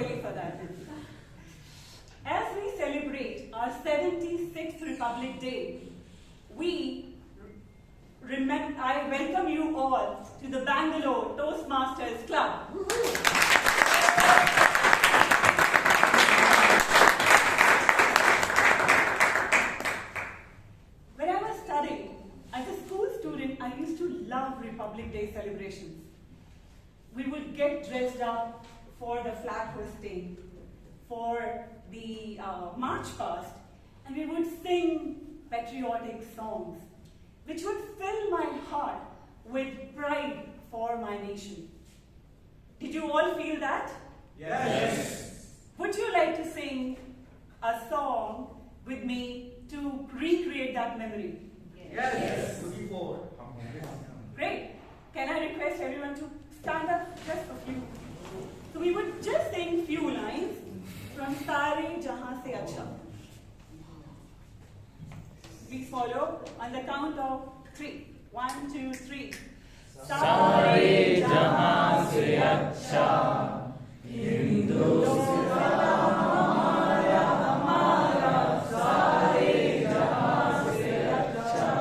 early for that. As we celebrate our 76th Republic Day, I welcome you all to the Bangalore Toastmasters Club. When I was studying, as a school student, I used to love Republic Day celebrations. We would get dressed up for the flag hosting, for the march past, and we would sing patriotic songs, which would fill my heart with pride for my nation. Did you all feel that? Yes. Would you like to sing a song with me to recreate that memory? Yes. Looking forward. Great. Can I request everyone to stand up just a few? So we would just sing few lines from Sare Jahan Se Acha. Please follow on the count of 3. 1, 2, 3. Sare Jahan Se Acha, Hindustan Hamara Hamara, Sare Jahan Se Acha,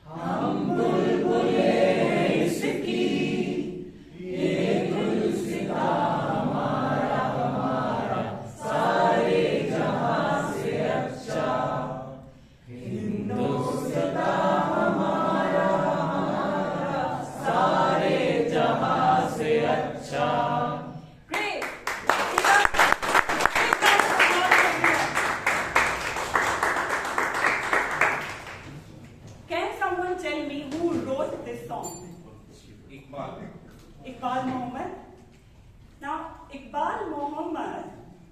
Hum Bulbule Iski, Ye Gulsita Hamara Hamara, Sare Jahan Se Acha, Hindustan Hamara Hamara, Sare Jahan Se Acha. Great. Can someone tell me who wrote this song? Iqbal Muhammad. Now, Iqbal Muhammad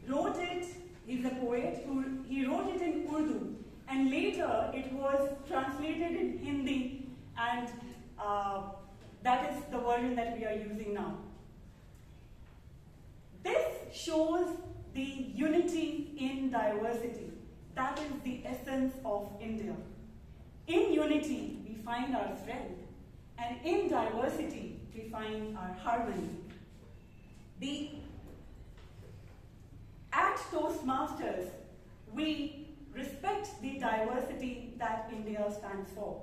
wrote it, he's a poet, he wrote it in Urdu, and later it was translated in Hindi, and that is the version that we are using now. This shows the unity in diversity. That is the essence of India. In unity, we find our strength, and in diversity, we find our harmony. At Toastmasters, we respect the diversity that India stands for,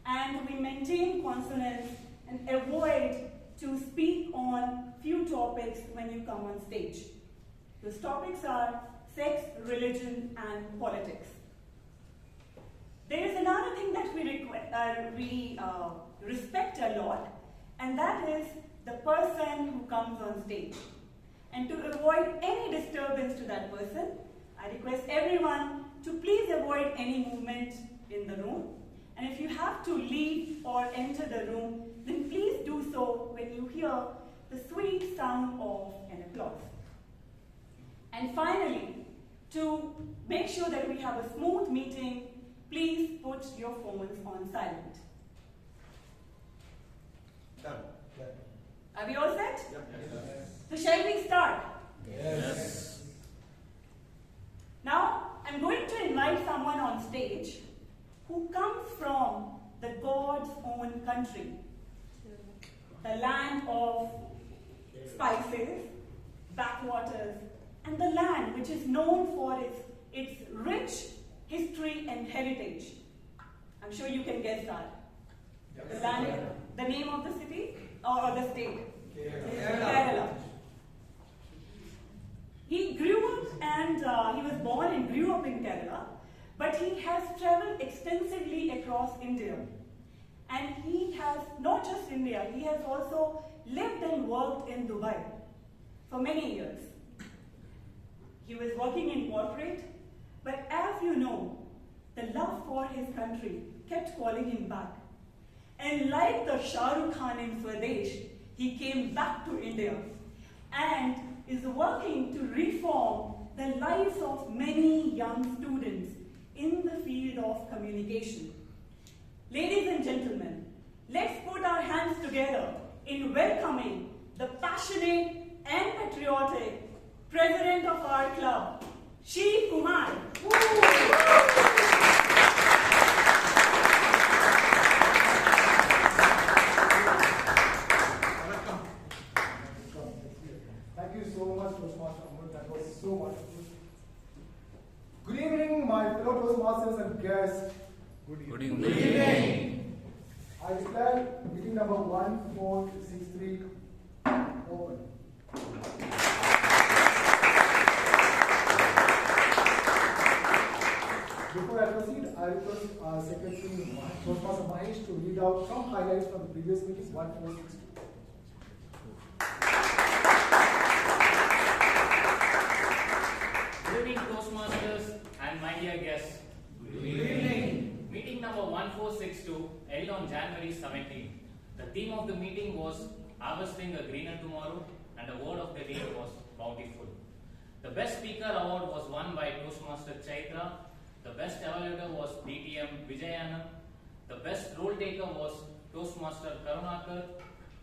and we maintain consonance and avoid to speak on few topics when you come on stage. Those topics are sex, religion, and politics. There is another thing that we respect a lot, and that is the person who comes on stage. And to avoid any disturbance to that person, I request everyone to please avoid any movement in the room. And if you have to leave or enter the room, then please do so when you hear the sweet sound of an applause. And finally, to make sure that we have a smooth meeting, please put your phones on silent. Done. Are we all set? Yep. Yes. So shall we start? Yes. Now, I'm going to invite someone on stage who comes from the God's own country, the land of spices, backwaters, and the land which is known for its rich history and heritage. I'm sure you can guess that. The land, the name of the city or the state? Kerala. He grew up and he was born and grew up in Kerala, but he has traveled extensively across India. And he has, not just India, he has also lived and worked in Dubai for many years. He was working in corporate, but as you know, the love for his country kept calling him back. And like the Shah Rukh Khan in Swadesh, he came back to India and is working to reform the lives of many young students in the field of communication. Ladies and gentlemen, let's put our hands together in welcoming the passionate and patriotic president of our club, Sheeb Kumar. Thank Thank you so much, Toastmaster Amrit. That was so wonderful. Good evening, my fellow Toastmasters and guests. Good evening. I declare meeting number 1463 open. Before I proceed, I request our Secretary, Toastmaster Mahesh, to read out some highlights from the previous meetings 1462. Good evening, Toastmasters and my dear guests. Good evening. Meeting number 1462 held on January 17. The theme of the meeting was Harvesting a Greener Tomorrow, and the word of the day was bountiful. The best speaker award was won by Toastmaster Chaitra. The best evaluator was DTM Vijay. The best role taker was Toastmaster Karunakar.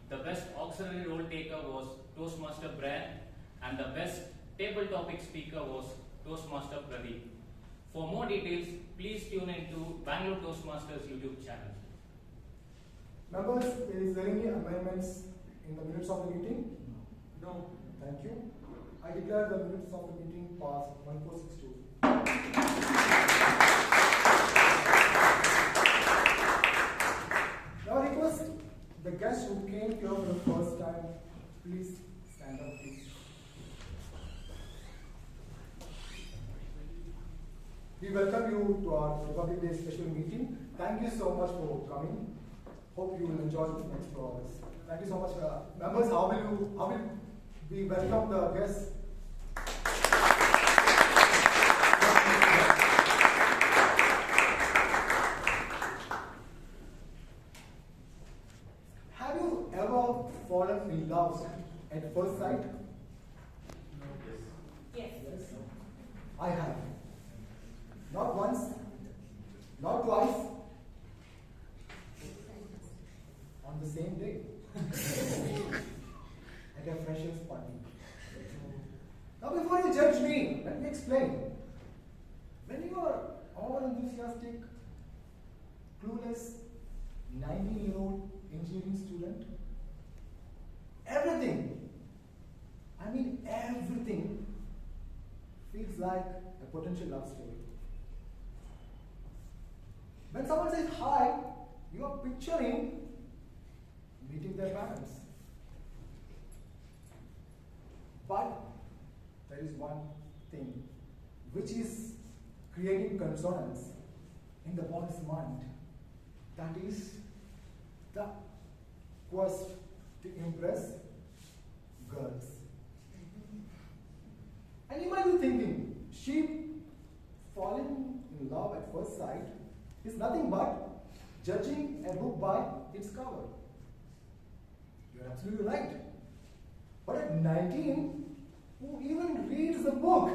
The best auxiliary role taker was Toastmaster Brian. And the best table topic speaker was Toastmaster Pradeep. For more details, please tune into Bangalore Toastmasters YouTube channel. Members, is there any amendments in the minutes of the meeting? No. Thank you. I declare the minutes of the meeting passed 1462. Now I request the guests who came here for the first time, please stand up, please. We welcome you to our Republic Day special meeting. Thank you so much for coming. Hope you will enjoy the next 2 hours. Thank you so much. Members, how will we welcome the guests? Have you ever fallen in love at first sight? Yes. Yes. I have. Not once, not twice, on the same day, at a freshers' party. Now before you judge me, let me explain. When you are all enthusiastic, clueless, 19-year-old engineering student, everything, I mean everything, feels like a potential love story. When someone says hi, you are picturing meeting their parents. But there is one thing which is creating consonance in the boy's mind. That is the quest to impress girls. And you might be thinking, Sheeb falling in love at first sight is nothing but judging a book by its cover. You're absolutely right. But at 19, who even reads a book?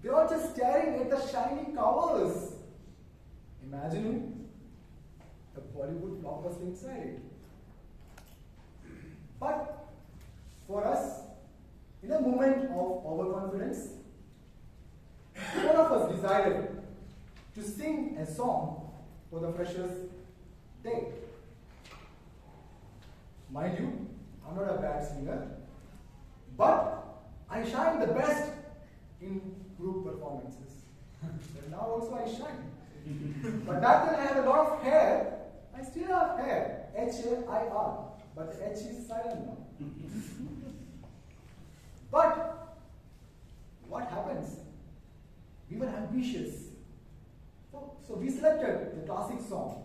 They are just staring at the shiny covers, imagining the Bollywood blockbuster inside it. But for us, in a moment of overconfidence, one of us decided to sing a song for the freshers' day. Mind you, I'm not a bad singer, but I shine the best in group performances. But now also I shine. But back then I had a lot of hair. I still have hair, H-A-I-R, but the H is silent now. But what happens? We were ambitious. So we selected the classic song.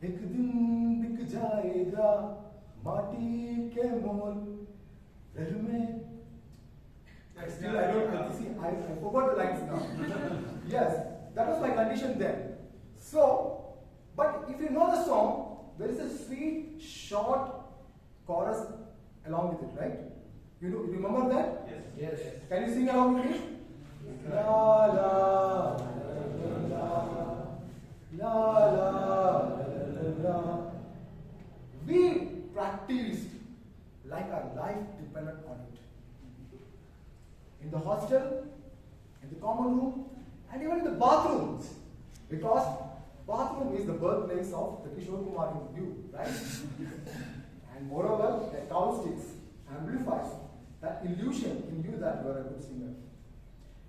Ek din bik jayega mati ke mol reh mein. Still I forgot the lines now. Yes, that was my condition then. So, but if you know the song, there is a sweet, short chorus along with it, right? You remember that? Yes. Can you sing along with me? La la la la la. We practiced like our life depended on it. In the hostel, in the common room, and even in the bathrooms. Because bathroom is the birthplace of the Kishore Kumar in you, right? And moreover, the acoustics amplifies illusion in you that you are a good singer.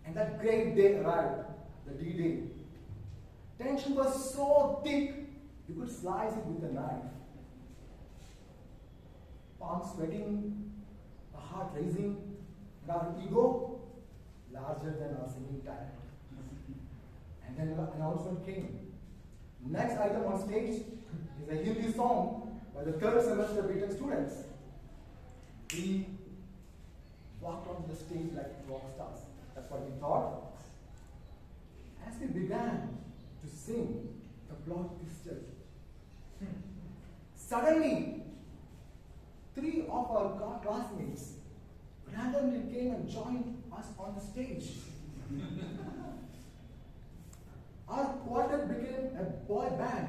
And that great day arrived, the D-Day. Tension was so thick, you could slice it with a knife. Palms sweating, a heart racing, and our ego larger than our singing talent. And then an announcement came. Next item on stage is a Hindi song by the third semester B.Tech students. We walked onto the stage like rock stars. That's what we thought. As we began to sing, the plot twisted. Suddenly, 3 of our classmates randomly came and joined us on the stage. Our quartet became a boy band.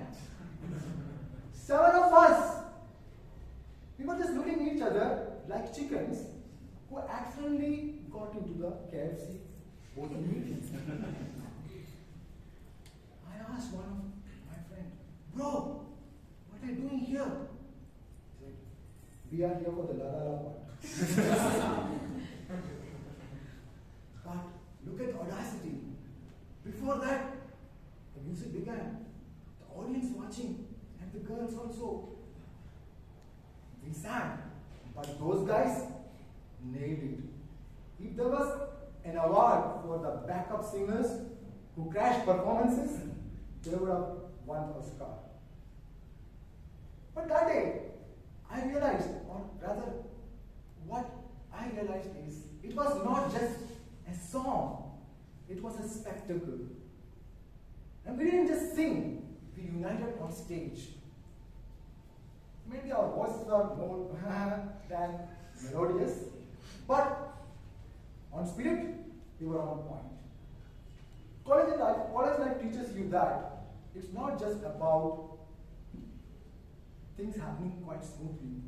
7 of us. We were just looking at each other like chickens who accidentally got into the KFC voting meetings. I asked one of my friends, "Bro, what are you doing here?" He said, "We are here for the La La La part." But look at the audacity. Before that, the music began. The audience watching and the girls also. We sang, but those guys nailed it. If there was an award for the backup singers who crashed performances, they would have won Oscar. But that day, I realized, or rather, what I realized is, it was not just a song, it was a spectacle. And we didn't just sing, we united on stage. Maybe our voices are more than melodious, but on spirit, we were on point. College life teaches you that it's not just about things happening quite smoothly.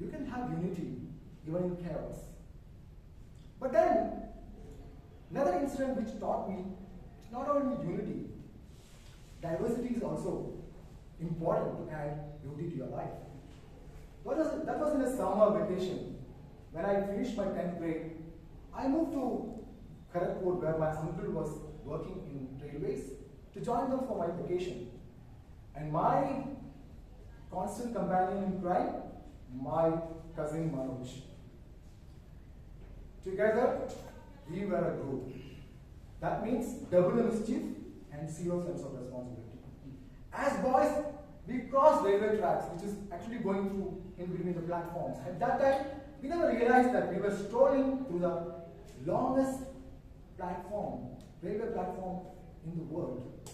You can have unity even in chaos. But then, another incident which taught me it's not only unity, diversity is also important to add beauty to your life. That was in a summer vacation. When I finished my 10th grade, I moved to Kharagpur where my uncle was working in railways to join them for my vacation. And my constant companion in crime, my cousin Manoj. Together, we were a group. That means double the mischief and zero sense of responsibility. As boys, we crossed railway tracks, which is actually going through in between the platforms. At that time, we never realized that we were strolling through the longest platform, railway platform in the world.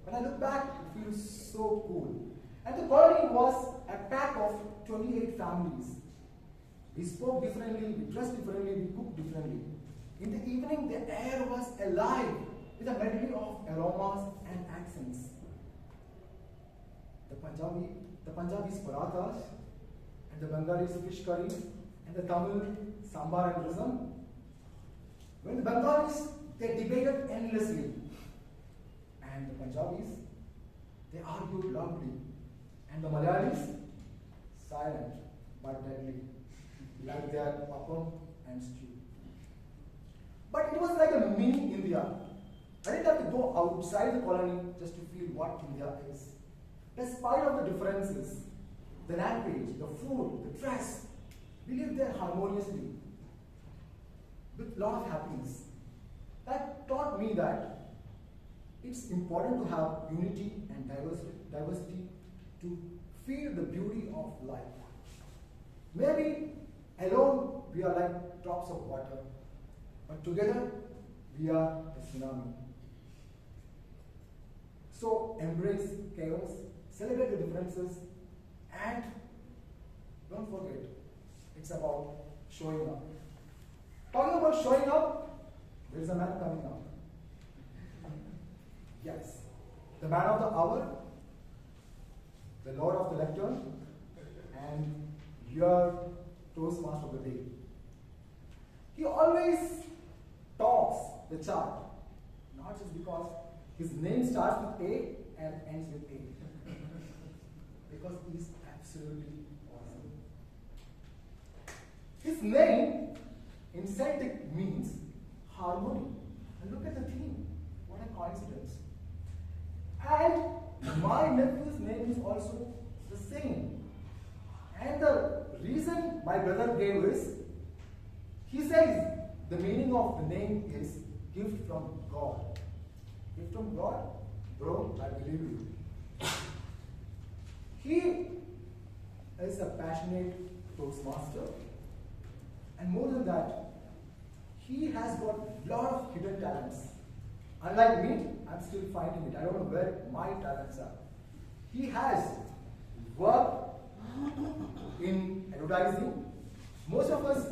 When I look back, it feels so cool. And the colony was a pack of 28 families. We spoke differently, we dressed differently, we cooked differently. In the evening, the air was alive with a medley of aromas and accents. The Punjabis parathas, and the Bengalis fish curry, and the Tamil sambar and rasam. When the Bengalis, they debated endlessly. And the Punjabis, they argued loudly. And the Malayalis, silent but deadly, like their appam and stew. But it was like a mini India. I didn't have to go outside the colony just to feel what India is. Despite of the differences, the language, the food, the dress, we lived there harmoniously with a lot of happiness. That taught me that it's important to have unity and diversity to feel the beauty of life. Maybe alone we are like drops of water, but together we are a tsunami. So embrace chaos, celebrate the differences, and don't forget, it's about showing up. Talking about showing up, there's a man coming up. Yes, the man of the hour, the Lord of the lectern, and your Toastmaster of the day. He always tops the chart, not just because his name starts with A and ends with A, because he's absolutely awesome. His name in Celtic means harmony. And look at the theme. What a coincidence. And my nephew's name is also the same. And the reason my brother gave is, he says the meaning of the name is gift from God. Gift from God? Bro, I believe you. He is a passionate Toastmaster, and more than that, he has got a lot of hidden talents. Unlike me, I'm still finding it. I don't know where my talents are. He has worked in advertising. Most of us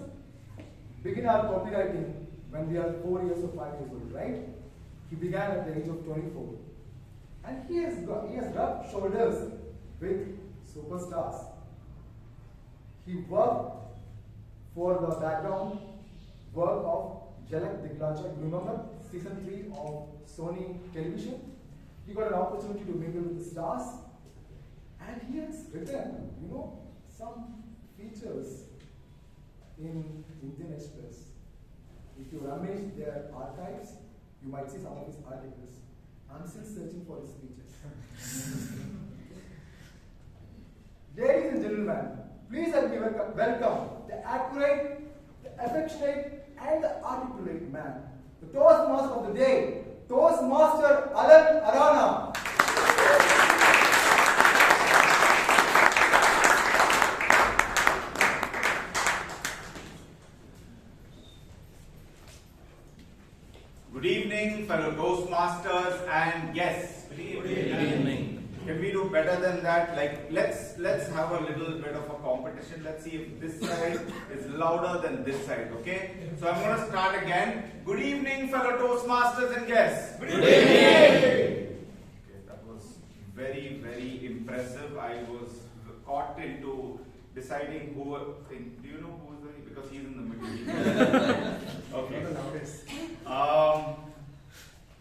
begin our copywriting when we are 4 years or 5 years old, right? He began at the age of 24. And he has rubbed shoulders with superstars. He worked for the background work of Jalak Diklaja. You remember season 3 of Sony television? He got an opportunity to mingle with the stars. And he has written, some features in Indian Express. If you rummage their archives, you might see some of his articles. I'm still searching for his speeches. Ladies and gentlemen, please help me welcome the accurate, the affectionate, and the articulate man, the Toastmaster of the day, Toastmaster Aranha. Good evening, fellow Toastmasters and guests. Good evening. Can we do better than that? Like, let's have a little bit of a competition. Let's see if this side is louder than this side, okay? So I'm going to start again. Good evening, fellow Toastmasters and guests. Good evening. Okay, that was very, very impressive. I was caught into deciding who. Do you know who is the? Because he's in the middle. Okay.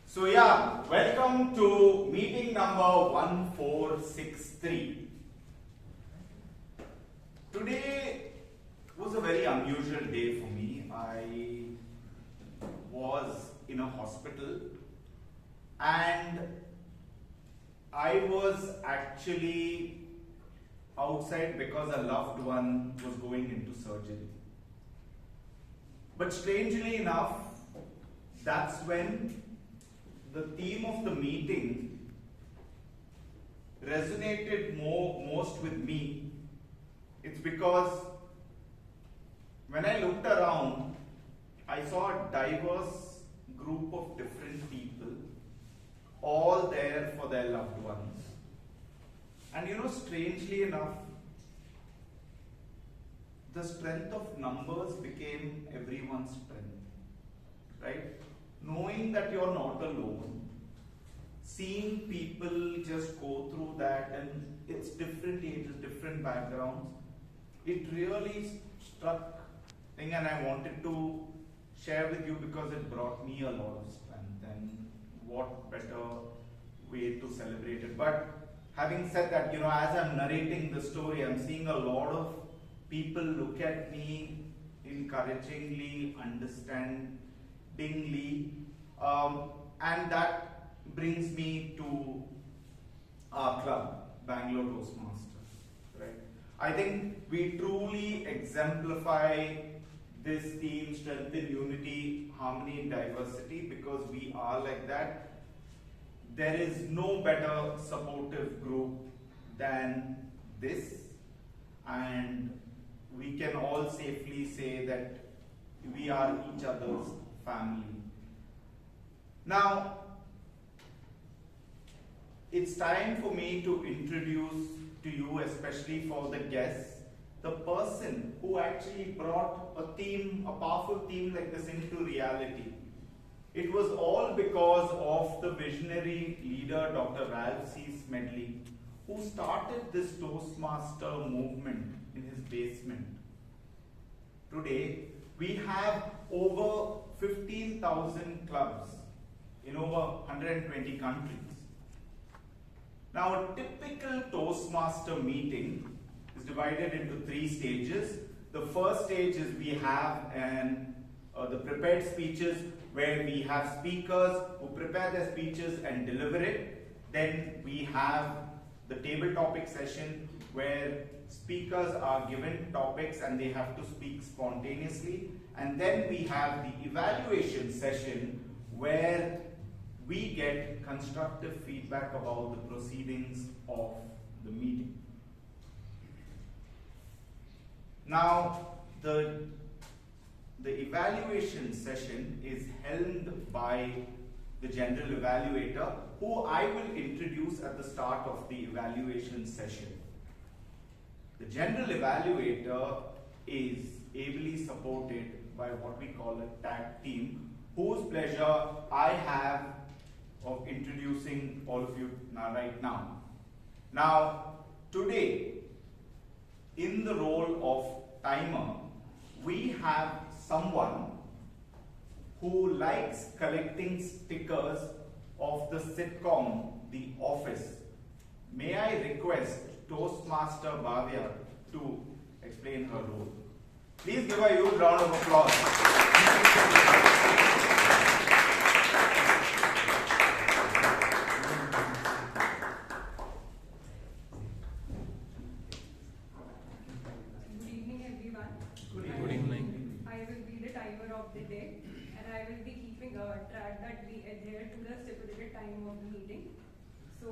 So yeah, welcome to meeting number 1463. Today was a very unusual day for me. I was in a hospital and I was actually outside because a loved one was going into surgery. But strangely enough, that's when the theme of the meeting resonated most with me. It's because when I looked around, I saw a diverse group of different people, all there for their loved ones. And strangely enough, the strength of numbers became everyone's strength, right? Knowing that you're not alone, seeing people just go through that, and it's different ages, different backgrounds, it really struck thing, and I wanted to share with you because it brought me a lot of strength, and what better way to celebrate it. But having said that, as I'm narrating the story, I'm seeing a lot of people look at me encouragingly, understandingly, and that brings me to our club, Bangalore Toastmasters, right? I think we truly exemplify this theme, strength in unity, harmony in diversity, because we are like that. There is no better supportive group than this, and we can all safely say that we are each other's family. Now, it's time for me to introduce to you, especially for the guests, the person who actually brought a theme, a powerful theme like this into reality. It was all because of the visionary leader, Dr. Ralph C. Smedley, who started this Toastmaster movement in his basement. Today, we have over 15,000 clubs in over 120 countries. Now, a typical Toastmaster meeting is divided into 3 stages. The first stage is we have an the prepared speeches, where we have speakers who prepare their speeches and deliver it. Then we have the table topic session, where speakers are given topics and they have to speak spontaneously. And then we have the evaluation session, where we get constructive feedback about the proceedings of the meeting. Now, the evaluation session is held by the general evaluator, who I will introduce at the start of the evaluation session. The general evaluator is ably supported by what we call a tag team, whose pleasure I have of introducing all of you right now. Now, today, in the role of timer, we have someone who likes collecting stickers of the sitcom The Office. May I request Toastmaster Bhavya to explain her role? Please give a huge round of applause. Good evening, everyone. Good evening. I will be the timer of the day, and I will be keeping a track that we adhere to the stipulated time of the meeting. So,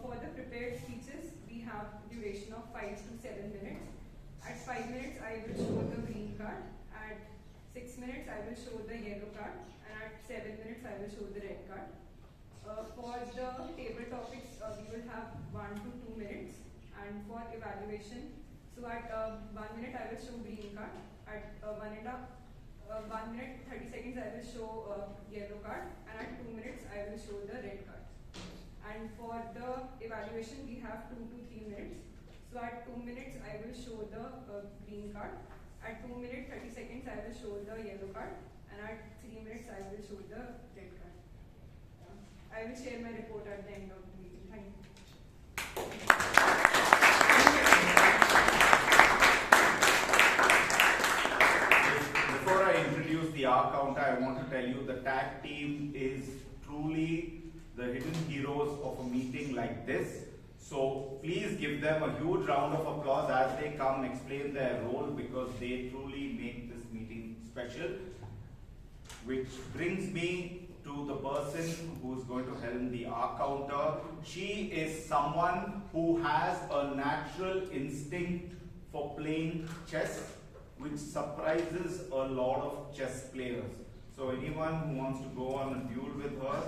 for the prepared speeches, we have duration of 5 to 7 minutes. At 5 minutes, I will show the green card. At 6 minutes, I will show the yellow card, and at 7 minutes, I will show the red card. For the table topics, we will have 1 to 2 minutes, and for evaluation, so at 1 minute, I will show green card. At 1 minute 30 seconds, I will show yellow card, and at 2 minutes, I will show the red card. And for the evaluation, we have 2 to 3 minutes. So at 2 minutes, I will show the green card. At 2 minutes 30 seconds, I will show the yellow card, and at 3 minutes, I will show the red card. I will share my report at the end of the meeting. Thank you. Before I introduce the R counter, I want to tell you the tag team is truly the hidden heroes of a meeting like this. So please give them a huge round of applause as they come explain their role, because they truly make this meeting special. Which brings me to the person who is going to helm the R counter. She is someone who has a natural instinct for playing chess, which surprises a lot of chess players. So anyone who wants to go on a duel with her,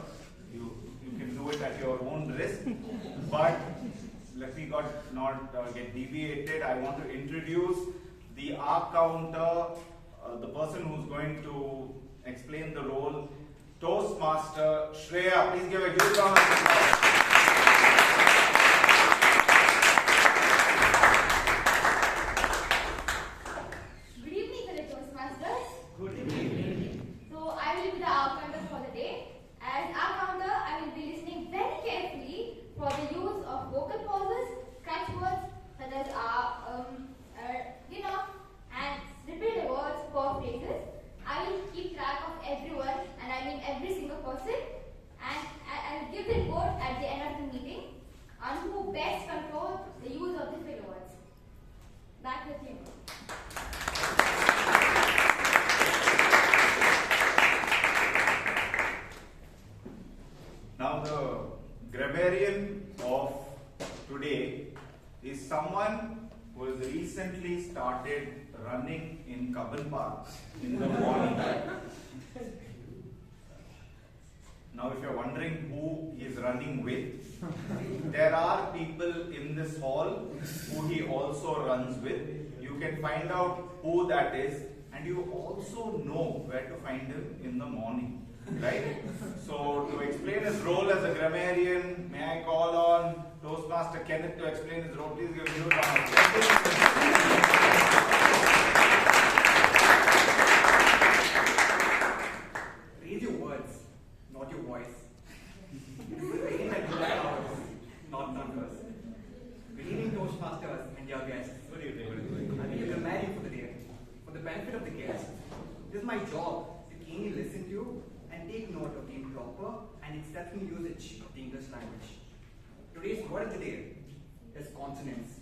you can do it at your own risk. But let me not get deviated. I want to introduce the R counter, the person who's going to explain the role, Toastmaster Shreya. Please give a huge round of applause. Good evening, fellow Toastmasters. Good evening. So I will be the R counter for the day. As R counter, I will be listening very carefully for the use of vocal pauses, catchwords such as and repeated words for phrases. I will keep track of everyone, and I mean every single person, and I will give the report at the end of the meeting on who best controls the use of the filler words. Back with you. Now the grammarian of today is someone who has recently started running in Kabul Park in the morning. Now if you're wondering who he is running with, there are people in this hall who he also runs with. You can find out who that is, and you also know where to find him in the morning. Right? So to explain his role as a grammarian, may I call on Toastmaster Kenneth to explain his role? Please give me a round of applause. Raise your words, not your voice. Raise and look at hours, not numbers. Good evening, Toastmasters and your guests. Good evening. I'll be your grammarian for the day. For the benefit of the guests, It is my job to keenly listen to and take note of the improper and exceptional usage of the English language. Today's word of the day is consonance,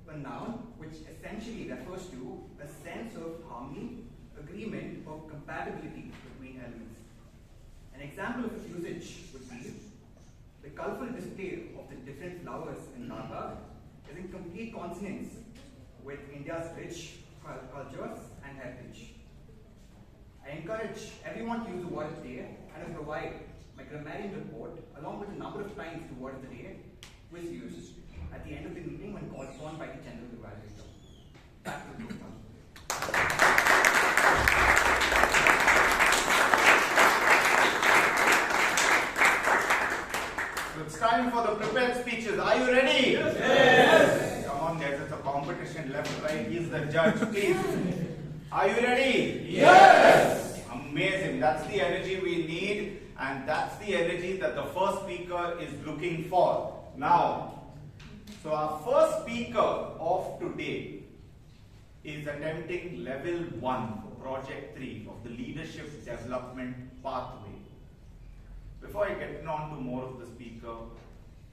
a noun which essentially refers to a sense of harmony, agreement, or compatibility between elements. An example of its usage would be the colorful display of the different flowers in Nagpur is in complete consonance with India's rich cultures and heritage. I encourage everyone to use the word of the day and I provide my grammarian report along with a number of times the word of the day was used at the end of the meeting when called upon by the general evaluator. Back to the program. So it's time for the prepared speeches. Are you ready? Yes. Come on, guys. It's a competition. Left, right. He's the judge. Please. Are you ready? Yes. Amazing. That's the energy we need, and that's the energy that the first speaker is looking for. Now, so our first speaker of today is attempting level 1 for project 3 of the leadership development pathway. Before I get on to more of the speaker,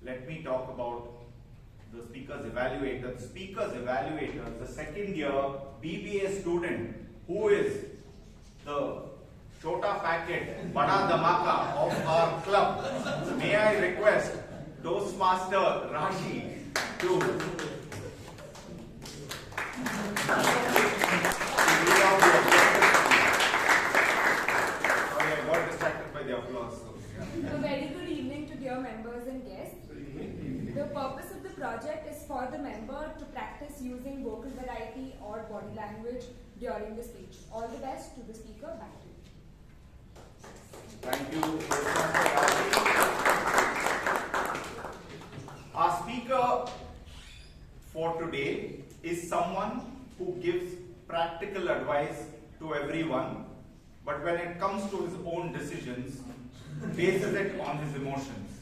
let me talk about the speaker's evaluator. The speaker's evaluator is a second year BBA student who is the Chota Packet Bada Dhamaka of our club. May I request Toastmaster Rashi to read out the objective. Sorry, I got distracted by the applause. A very good evening to dear members and guests. The purpose of the project is for the member to practice using vocal variety or body language during the speech. All the best to the speaker. Back to you. Thank you. Our speaker for today is someone who gives practical advice to everyone, but when it comes to his own decisions, bases it on his emotions.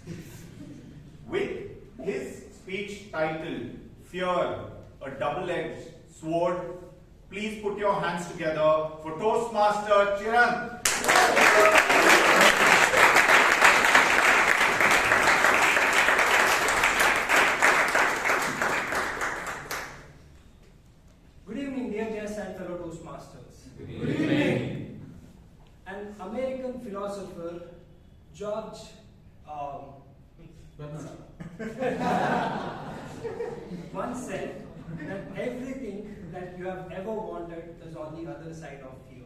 With his speech titled, Fear, a Double-Edged Sword, please put your hands together for Toastmaster Chiranth. Good evening, dear guests and fellow Toastmasters. Good evening. An American philosopher, George once said that everything that you have ever wanted is on the other side of fear.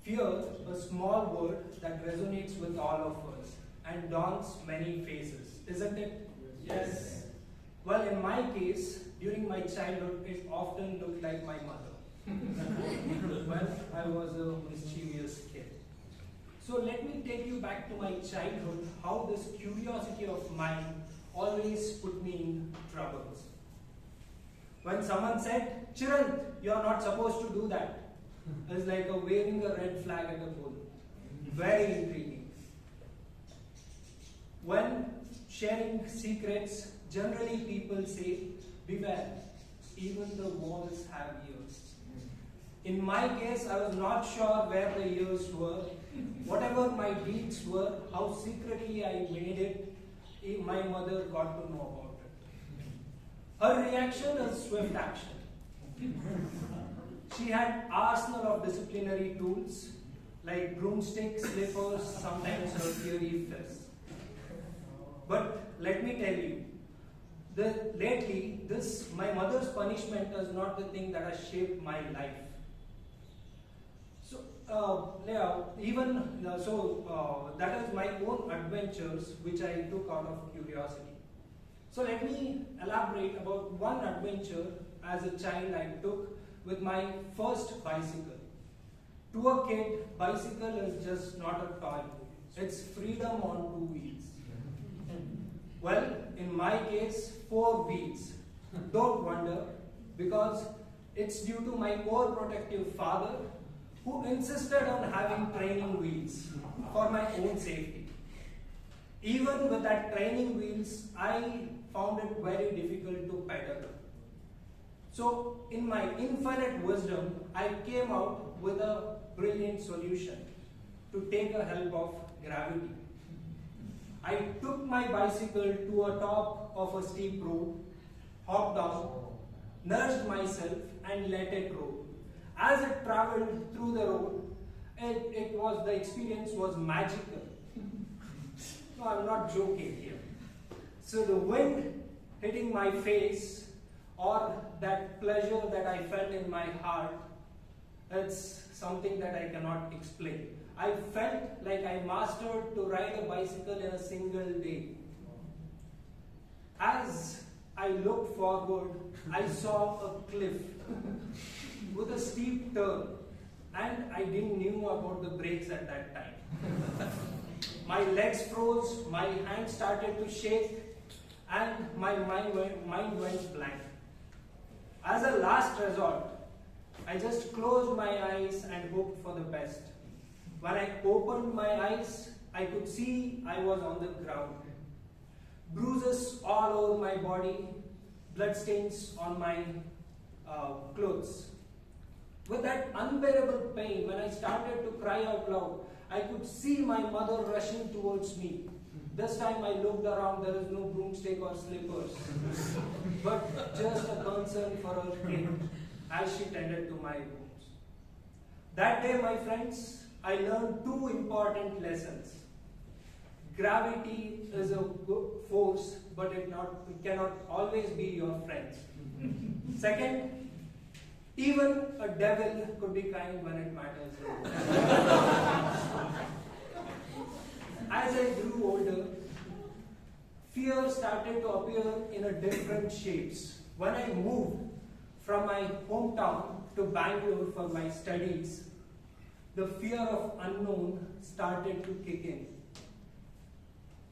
Fear, a small word that resonates with all of us and dons many faces, isn't it? Yes. Well, in my case, during my childhood, it often looked like my mother. Well, I was a mischievous kid. So let me take you back to my childhood, how this curiosity of mine always put me in troubles. When someone said, Chiranth, you are not supposed to do that. It's like waving a red flag at a bull. Very intriguing. When sharing secrets, generally people say, beware, even the walls have ears. In my case, I was not sure where the ears were. Whatever my deeds were, how secretly I made it, my mother got to know about it. Her reaction is swift action. She had arsenal of disciplinary tools like broomsticks, slippers, sometimes her fiery fists. But let me tell you, lately, my mother's punishment is not the thing that has shaped my life. So, that is my own adventures which I took out of curiosity. So let me elaborate about one adventure as a child I took with my first bicycle. To a kid, bicycle is just not a toy. It's freedom on 2 wheels. Well, in my case, 4 wheels. Don't wonder, because it's due to my overprotective father who insisted on having training wheels for my own safety. Even with that training wheels, I found it very difficult to pedal. So, in my infinite wisdom, I came out with a brilliant solution to take the help of gravity. I took my bicycle to a top of a steep road, hopped down, nursed myself, and let it roll. As it traveled through the road, the experience was magical. No, I'm not joking here. So the wind hitting my face, or that pleasure that I felt in my heart, it's something that I cannot explain. I felt like I mastered to ride a bicycle in a single day. As I looked forward, I saw a cliff with a steep turn, and I didn't know about the brakes at that time. My legs froze, my hands started to shake, and my mind went blank. As a last resort, I just closed my eyes and hoped for the best. When I opened my eyes, I could see I was on the ground. Bruises all over my body, bloodstains on my clothes. With that unbearable pain, when I started to cry out loud, I could see my mother rushing towards me. This time I looked around, there is no broomstick or slippers, but just a concern for her kid as she tended to my wounds. That day, my friends, I learned two important lessons. Gravity is a good force, but it cannot always be your friend. Second, even a devil could be kind when it matters. As I grew older, fear started to appear in a different shapes. When I moved from my hometown to Bangalore for my studies, the fear of unknown started to kick in.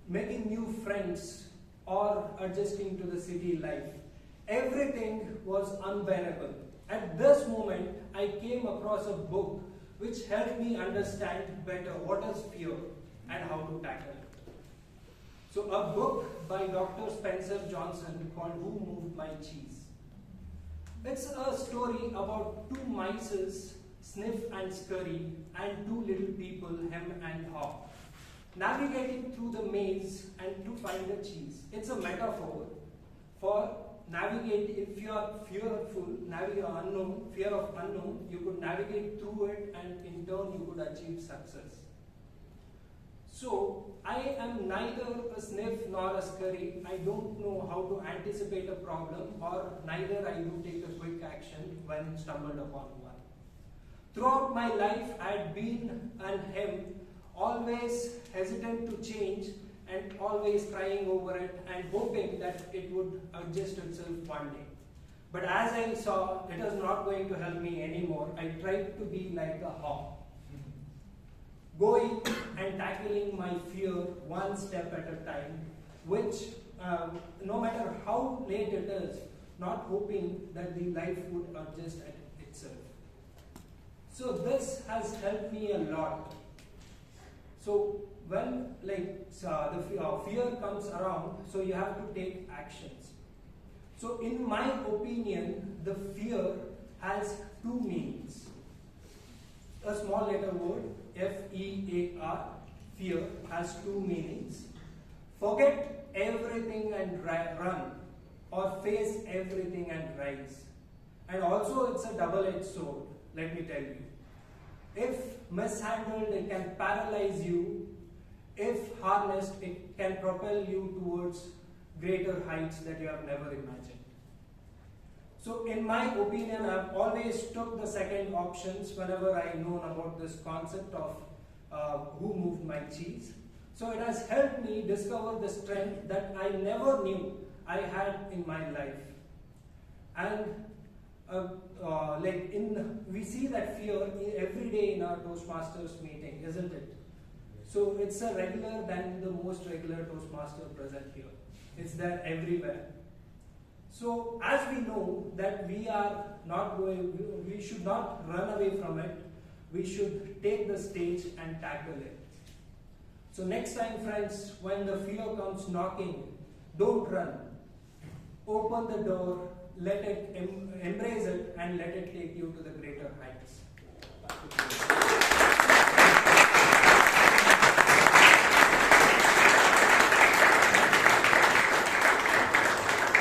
Making new friends or adjusting to the city life, everything was unbearable. At this moment, I came across a book which helped me understand better what is fear and how to tackle it. So a book by Dr. Spencer Johnson called Who Moved My Cheese. It's a story about two mices, Sniff and Scurry, and two little people, Hem and Haw, navigating through the maze and to find the cheese. It's a metaphor for navigate. If you are fearful, fear of unknown, you could navigate through it, and in turn you could achieve success. So, I am neither a sniff nor a scurry. I don't know how to anticipate a problem, or neither I do take a quick action when stumbled upon one. Throughout my life, I had been and am always hesitant to change and always crying over it and hoping that it would adjust itself one day. But as I saw it was not going to help me anymore, I tried to be like a hawk, going and tackling my fear one step at a time, which no matter how late it is, not hoping that the life would adjust at itself. So this has helped me a lot. So when the fear comes around, so you have to take actions. So in my opinion, the fear has two meanings. A small letter word, F-E-A-R, fear, has two meanings. Forget everything and run, or face everything and rise. And also it's a double-edged sword, let me tell you. If mishandled, it can paralyze you. If harnessed, it can propel you towards greater heights that you have never imagined. So in my opinion, I've always took the second options whenever I know about this concept of who moved my cheese. So it has helped me discover the strength that I never knew I had in my life. And we see that fear every day in our Toastmasters meeting, isn't it? So it's a regular than the most regular Toastmaster present here. It's there everywhere. So as we know that we should not run away from it, we should take the stage and tackle it. So next time, friends, when the fear comes knocking, don't run. Open the door, let it embrace it and let it take you to the greater heights.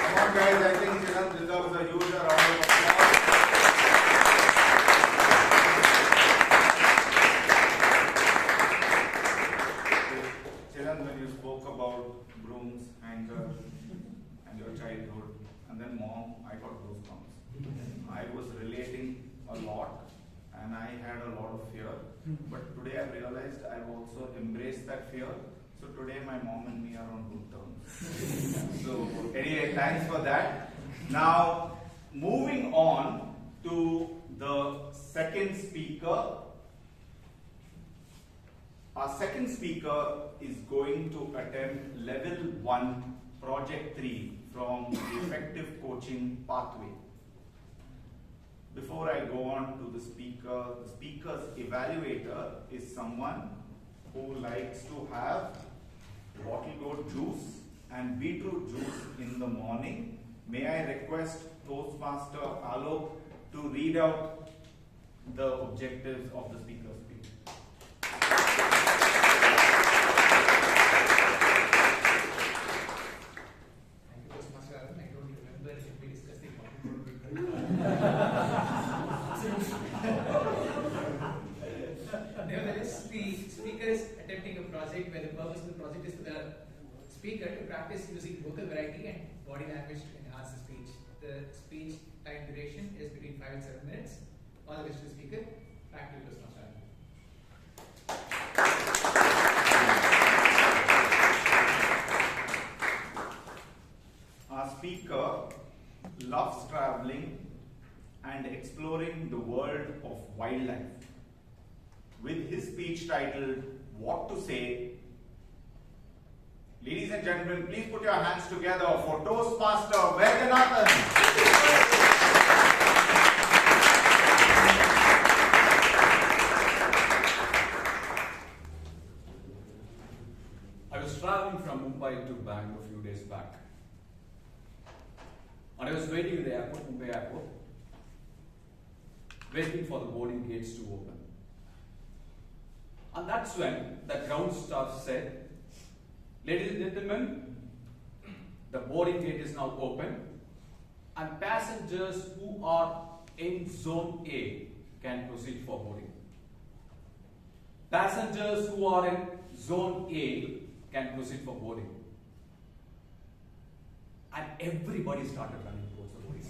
Come on guys, I think Chiranth deserves a huge round of applause. Chiranth, when you spoke about brooms, anger, and your childhood, and then mom, I got goosebumps. I was relating a lot, and I had a lot of fear. But today I've realized I've also embraced that fear. So today my mom and me are on good terms. So anyway, thanks for that. Now, moving on to the second speaker. Our second speaker is going to attempt level 1, project 3 from the effective coaching pathway. Before I go on to the speaker's evaluator is someone who likes to have bottle gourd juice and beetroot juice in the morning. May I request Toastmaster Alok to read out the objectives of the speaker's speech. Thank you, Toastmaster Aran. I don't remember if we discussed the Nevertheless, the speaker is attempting a project where the purpose of the project is for the speaker to practice using vocal variety and body language to enhance the speech. The speech time duration is between 5 and 7 minutes. All the best to the speaker. Back to you, Toastmaster Aran. Our speaker loves traveling and exploring the world of wildlife. With his speech titled, What to Say, ladies and gentlemen, please put your hands together for Toastmaster Vaidyanathan. I was traveling from Mumbai to Bangalore a few days back. And I was waiting in the airport, Mumbai airport, waiting for the boarding gates to open. And that's when the ground staff said, ladies and gentlemen, the boarding gate is now open and passengers who are in zone A can proceed for boarding. Passengers who are in zone A can proceed for boarding. And everybody started running towards the boarding.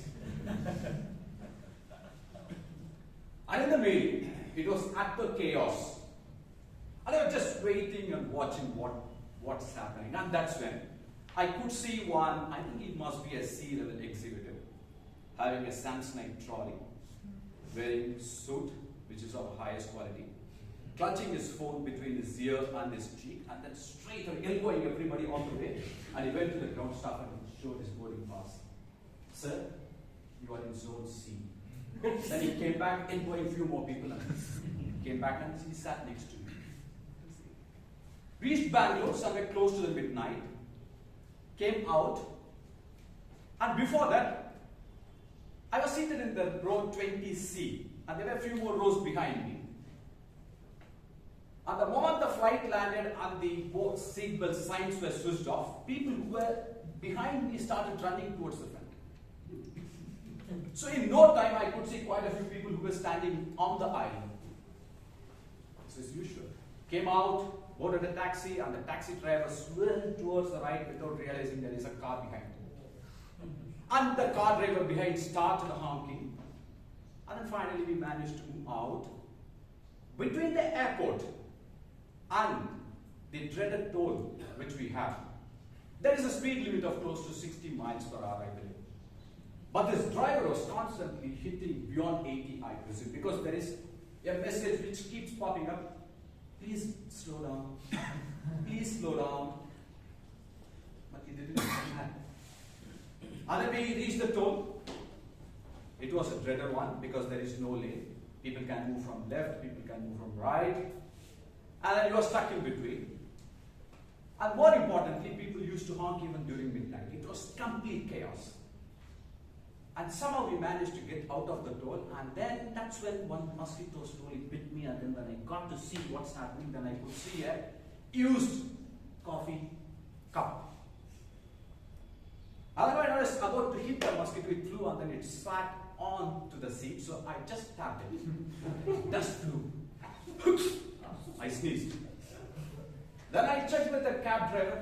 And in the middle, it was utter chaos. And I was just waiting and watching what's happening. And that's when I could see one, I think it must be a C-level executive, having a Samsonite trolley, wearing suit, which is of highest quality, clutching his phone between his ear and his cheek, and then straight elbowing everybody on the way. And he went to the ground staff and showed his boarding pass. Sir, you are in zone C. Then he came back, elbowing a few more people, and came back and he sat next to me. Reached Bangalore somewhere close to the midnight, came out, and before that, I was seated in the row 20C, and there were a few more rows behind me. And the moment the flight landed and the seatbelt signs were switched off, people who were behind me started running towards the front. So in no time, I could see quite a few people who were standing on the aisle. This is usual. Came out, boarded a taxi, and the taxi driver swerved towards the right without realizing there is a car behind him. And the car driver behind started honking. And then finally we managed to move out. Between the airport and the dreaded toll which we have, there is a speed limit of close to 60 miles per hour, I believe. But this driver was constantly hitting beyond 80, I presume, because there is a message which keeps popping up. Please slow down. Please slow down. But he didn't happen. And then we reached the toll. It was a dreaded one because there is no lane. People can move from left, people can move from right. And then you are stuck in between. And more importantly, people used to honk even during midnight. It was complete chaos. And somehow we managed to get out of the door, and then that's when one mosquito slowly bit me, and then when I got to see what's happening, then I could see a used coffee cup. And when I was about to hit the mosquito, it flew and then it spat onto the seat, so I just tapped it. Dust flew. I sneezed. Then I checked with the cab driver.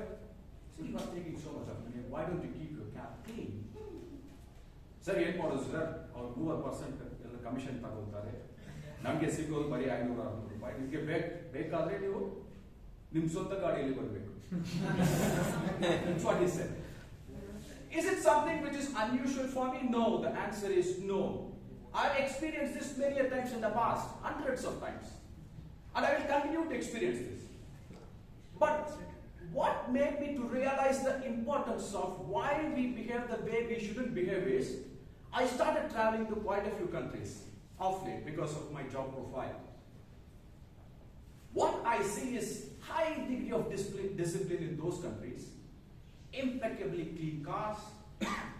See, you are taking so much of money. Why don't you keep your cab clean? Sir, ಏನು ಮಾಡೋದು sir ಅವ್ರು 30% ಎಲ್ಲ commission ತಗೊಳ್ತಾರೆ ನಮಗೆ ಸಿಗೋದು ಬರೀ 500-600 ರೂಪಾಯಿ ನಿಮಗೆ ಬೇಕಾದ್ರೆ ನೀವು ನಿಮ್ಮ ಸ್ವಂತ ಗಾಡಿಯಲ್ಲಿ ಬರಬೇಕು. That's what he said. Is it something which is unusual for me? No, the answer is no. I've experienced this many times in the past, hundreds of times, and I will continue to experience this. But what made me to realize the importance of why we behave the way we shouldn't behave is, I started traveling to quite a few countries of late because of my job profile. What I see is high degree of discipline in those countries, impeccably clean cars,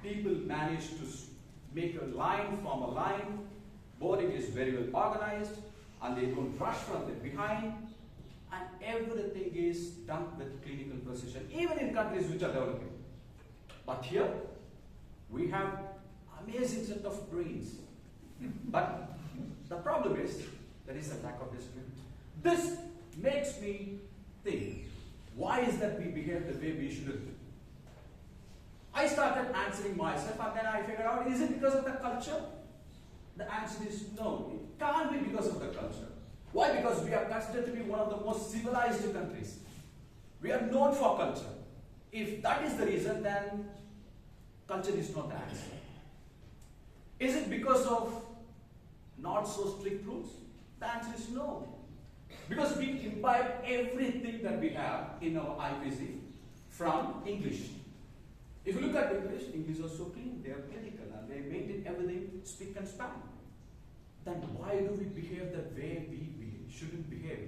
people manage to make a line, form a line, boarding is very well organized, and they don't rush from the behind, and everything is done with clinical precision, even in countries which are developing. But here, we have amazing set of brains. But the problem is, there is a lack of discipline. This makes me think, why is that we behave the way we shouldn't? I started answering myself, and then I figured out, is it because of the culture? The answer is no, it can't be because of the culture. Why? Because we are considered to be one of the most civilized countries. We are known for culture. If that is the reason, then culture is not the answer. Is it because of not so strict rules? The answer is no. Because we imbibe everything that we have in our IPC from English. If you look at English, English is so clean, they are clinical, and they maintain everything spick and span. Then why do we behave the way we shouldn't behave?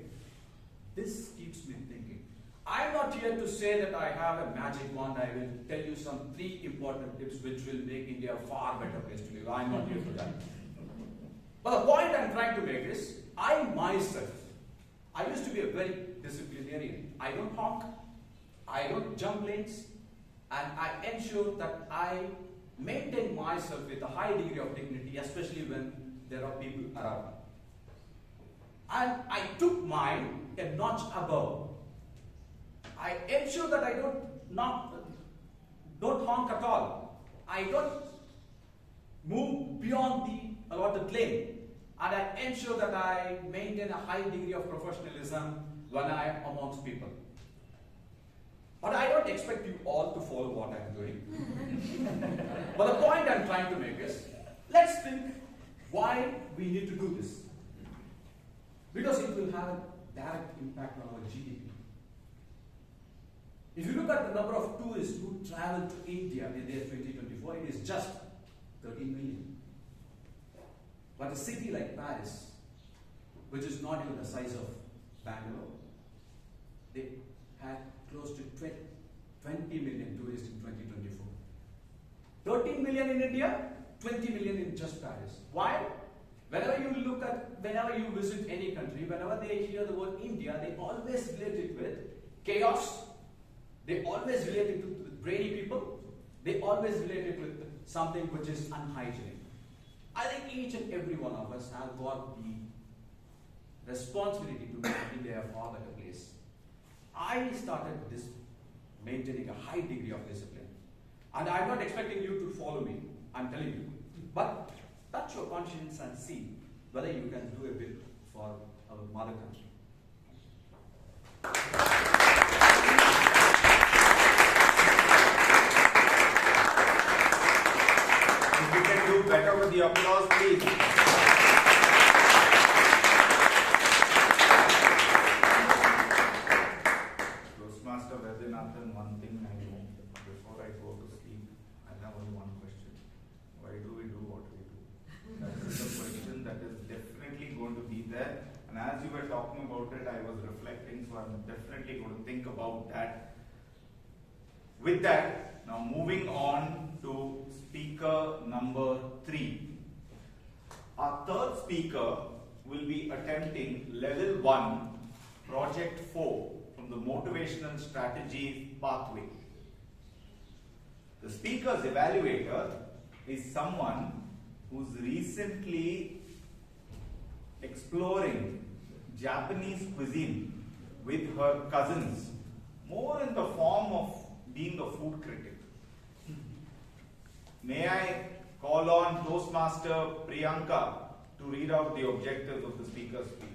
This keeps me thinking. I'm not here to say that I have a magic wand. I will tell you some 3 important tips which will make India a far better place to live. I'm not here for that. But the point I'm trying to make is, I myself, I used to be a very disciplinarian. I don't honk, I don't jump lanes, and I ensure that I maintain myself with a high degree of dignity, especially when there are people around. And I took mine a notch above. I ensure that I don't honk at all. I don't move beyond the allotted lane. And I ensure that I maintain a high degree of professionalism when I am amongst people. But I don't expect you all to follow what I'm doing. But the point I'm trying to make is, let's think why we need to do this. Because it will have a direct impact on our GDP. If you look at the number of tourists who travel to India in the year 2024, it is just 13 million. But a city like Paris, which is not even the size of Bangalore, they had close to 20 million tourists in 2024. 13 million in India, 20 million in just Paris. Why? Whenever you visit any country, whenever they hear the word India, they always relate it with chaos. They always relate it with brainy people. They always relate it with something which is unhygienic. I think each and every one of us have got the responsibility to make India a far better place. I started this maintaining a high degree of discipline. And I'm not expecting you to follow me, I'm telling you. But touch your conscience and see whether you can do a bit for our mother country. If you can do better with the applause, please. Toastmaster Vaidyanathan, one thing I know, before I go to sleep, I have only one question. Why do we do what we do? That is the question that is definitely going to be there. And as you were talking about it, I was reflecting, so I'm definitely going to think about that. With that, Now moving on to speaker number 3. Our third speaker will be attempting level 1, project 4 from the motivational strategies pathway. The speaker's evaluator is someone who's recently exploring Japanese cuisine with her cousins, more in the form of being a food critic. May I call on Toastmaster Priyanka to read out the objectives of the speaker's speech.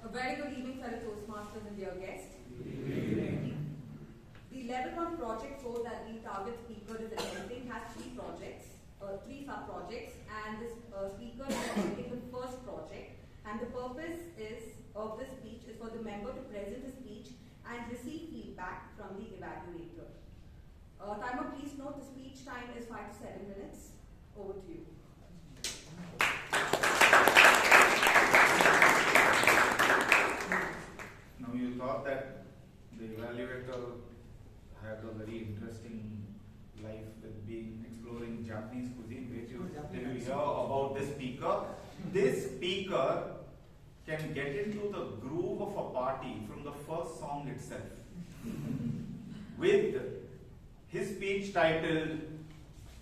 A very good evening, fellow Toastmasters and dear guests. The level 1 project 4 that the target speaker is attempting has 3 projects, 3 sub-projects, and this speaker is attempting the first project. And the purpose of the speech is for the member to present a speech and receive feedback from the evaluator. Timer, please note the speech time is 5 to 7 minutes. Over to you. Now you thought that the evaluator had a very interesting life with exploring Japanese cuisine. Did you hear about this speaker? This speaker can get into the groove of a party from the first song itself. With his speech titled,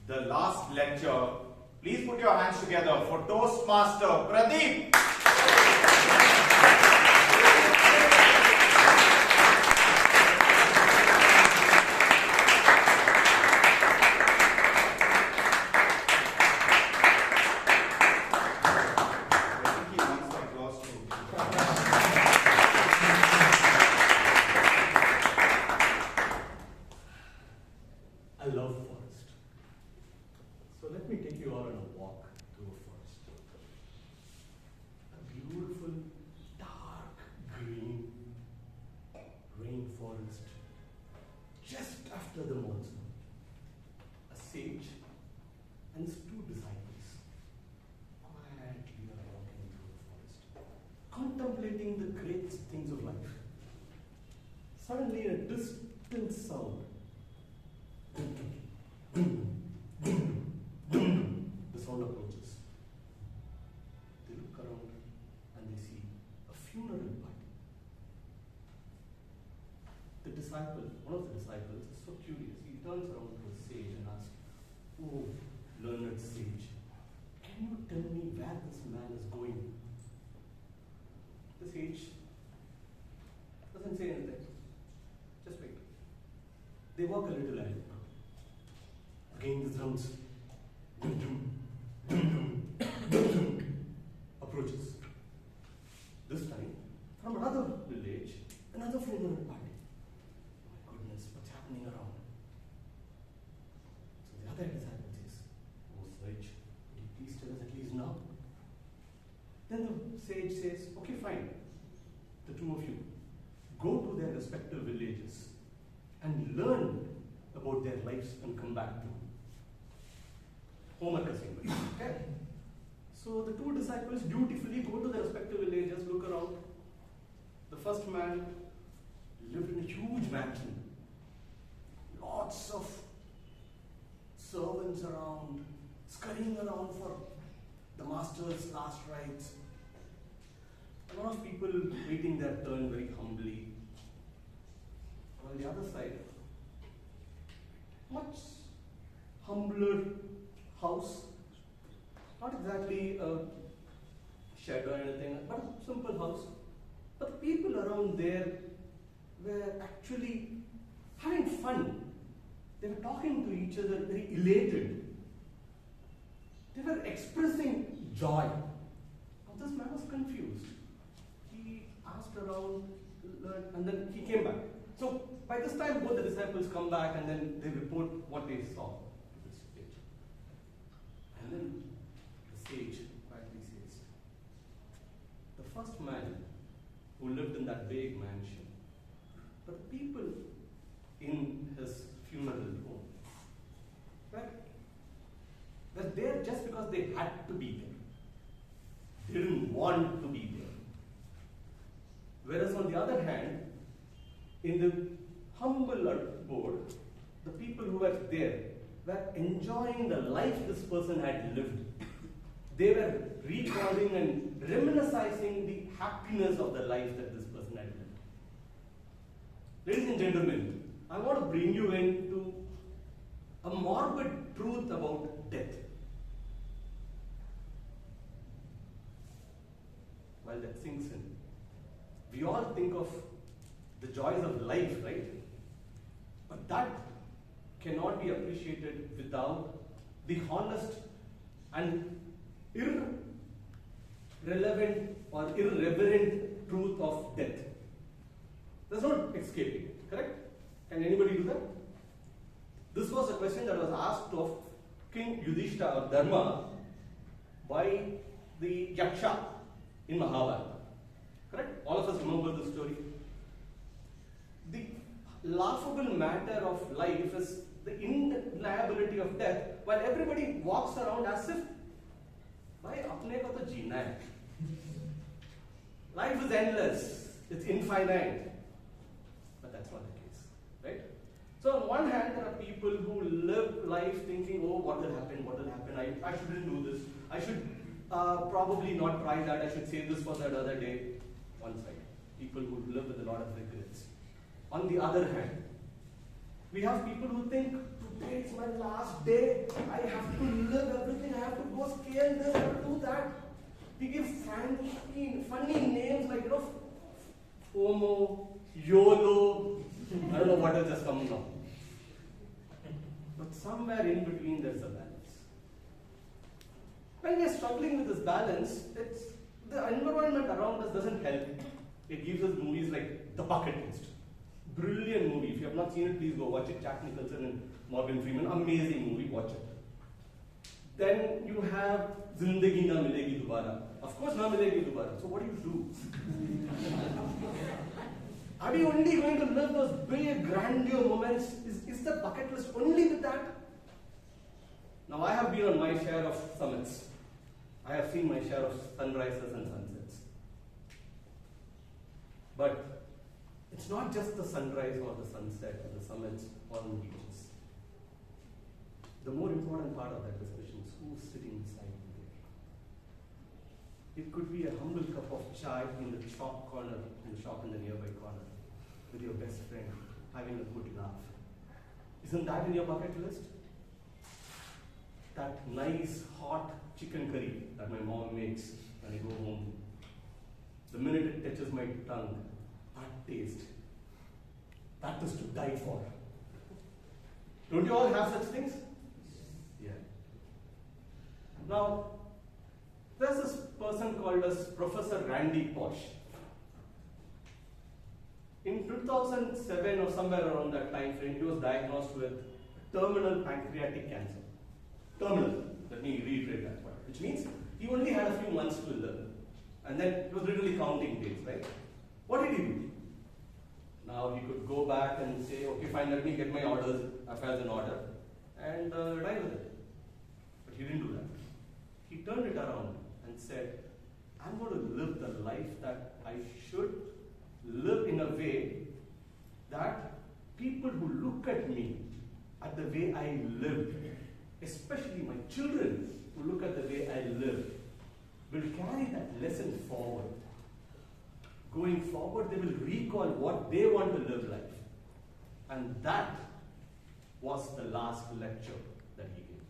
The Last Lecture, please put your hands together for Toastmaster Pradeep. Contemplating the great things of life. Suddenly a distant sound. The sound approaches. They look around and they see a funeral party. The disciple, one of the disciples, is so curious. He turns around to a sage and asks, "Oh, learned sage, can you tell me where this man is going?" The sage doesn't say anything. Just wait. They walk a little ahead. Again the drums. Approaches. This time, from another village, another funeral party. My goodness, what's happening around? So the other disciple says, "Oh sage, would you please tell us at least now?" Then the sage says, "Okay, fine. The two of you go to their respective villages and learn about their lives and come back to homework assignment." Okay? So the two disciples dutifully go to their respective villages, look around. The first man lived in a huge mansion. Lots of servants around, scurrying around for the master's last rites. A lot of people waiting their turn very humbly. On the other side, much humbler house. Not exactly a shed or anything, but a simple house. But the people around there were actually having fun. They were talking to each other, very elated. They were expressing joy. Now this man was confused. He asked around, and then he came back. So by this time, both the disciples come back and then they report what they saw to this sage. And then the sage quietly says, "The first man who lived in that big mansion, but the people in his funeral home were there just because they had to be there. They didn't want to be there. Whereas on the other hand, in the humble board, the people who were there were enjoying the life this person had lived. They were recalling and reminiscing the happiness of the life that this person had lived. Ladies and gentlemen, I want to bring you into a morbid truth about death. While that sinks in, we all think of the joys of life, right? But that cannot be appreciated without the honest and irrelevant or irreverent truth of death. There's no escaping it, correct? Can anybody do that? This was a question that was asked of King Yudhishthira or Dharma by the Yaksha in Mahabharata. Correct? All of us remember this story. The laughable matter of life is the indeniability of death, while everybody walks around as if, "Bhai, apne ko to jeena hai." Life is endless, it's infinite. But that's not the case, right? So on one hand, there are people who live life thinking, "Oh, what will happen, I shouldn't do this, I should probably not try that, I should save this for that other day." One side, people who live with a lot of regrets. On the other hand, we have people who think, "Today is my last day, I have to live everything, I have to go scale this, I have to do that." We give funny names like, FOMO, YOLO, I don't know what else has come now. But somewhere in between there's a balance. When we are struggling with this balance, the environment around us doesn't help. It gives us movies like The Bucket List. Brilliant movie. If you have not seen it, please go watch it. Jack Nicholson and Morgan Freeman. Amazing movie. Watch it. Then you have Zindagi Na Milegi Dobara. Of course, Na Milegi Dobara. So what do? Are we only going to live those big, grandeur moments? Is the bucket list only with that? Now, I have been on my share of summits. I have seen my share of sunrises and sunsets. But it's not just the sunrise or the sunset or the summits or the beaches. The more important part of that discussion is who's sitting beside you there. It could be a humble cup of chai in the shop in the nearby corner, with your best friend, having a good laugh. Isn't that in your bucket list? That nice hot chicken curry that my mom makes when I go home. The minute it touches my tongue, that taste, that is to die for. Don't you all have such things? Yeah. Now, there's this person called as Professor Randy Pausch. In 2007 or somewhere around that time frame, he was diagnosed with terminal pancreatic cancer. Terminal, let me reiterate that one, which means he only had a few months to live. And then he was literally counting days, right? What did he do? Now he could go back and say, "Okay, fine, let me get my affairs in order, and die with it." But he didn't do that. He turned it around and said, "I'm going to live the life that I should live in a way that people who look at me at the way I live, especially my children who look at the way I live, will carry that lesson forward. Going forward, they will recall what they want to live like." And that was the last lecture that he gave.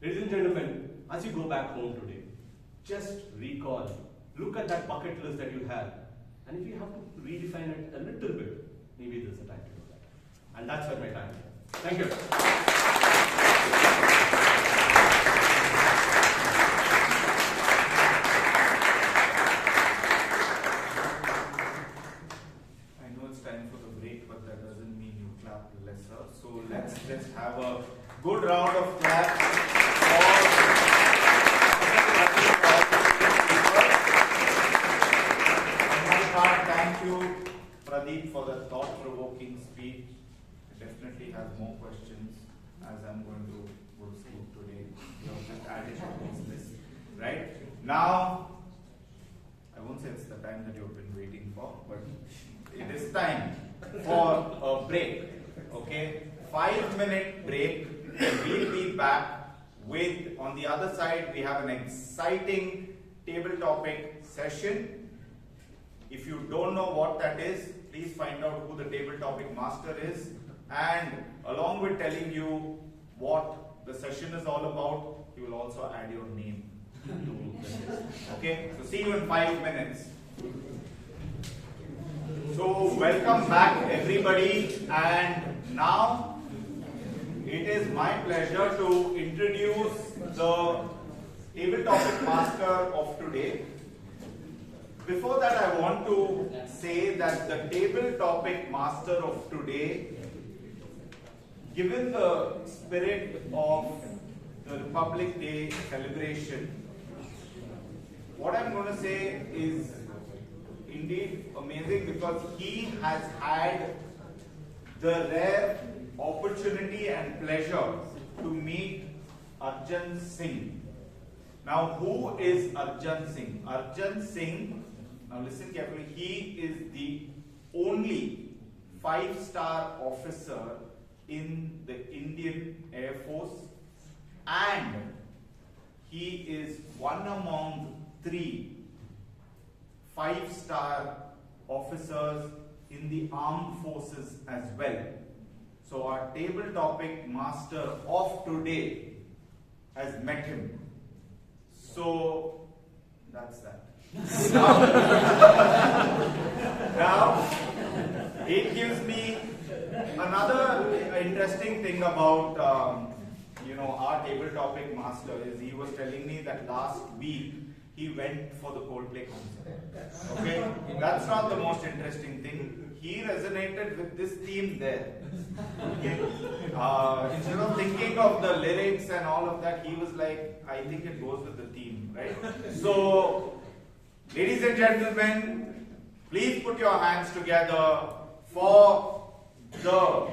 Ladies and gentlemen, as you go back home today, just recall, look at that bucket list that you have. And if you have to redefine it a little bit, maybe there's a time to do that. And that's where my time is. Thank you. I know it's time for the break, but that doesn't mean you clap lesser. So let's have a good round of claps Thank you, Pradeep, for the thought-provoking speech. I definitely have more questions as I'm going to go to school today. You have just added to this list. Right? Now, I won't say it's the time that you've been waiting time for a break. Okay, 5-minute break. We'll be back with, on the other side, we have an exciting table topic session. If you don't know what that is, please find out who the table topic master is, and along with telling you what the session is all about, he will also add your name to the list. Okay, so see you in 5 minutes. So welcome back everybody, and now it is my pleasure to introduce the table topic master of today. Before that, I want to say that the table topic master of today, given the spirit of the Republic Day celebration, what I'm going to say is indeed amazing, because he has had the rare opportunity and pleasure to meet Arjun Singh. Now, who is Arjun Singh? Arjun Singh, now listen carefully, he is the only 5-star officer in the Indian Air Force, and he is one among 3 5-star officers in the armed forces as well. So our table topic master of today has met him. So that's that. Now, it gives me another interesting thing about our table topic master is he was telling me that last week he went for the Coldplay concert. Okay, that's not the most interesting thing. He resonated with this theme there. Okay. Instead of thinking of the lyrics and all of that, he was like, I think it goes with the theme, right? So, ladies and gentlemen, please put your hands together for the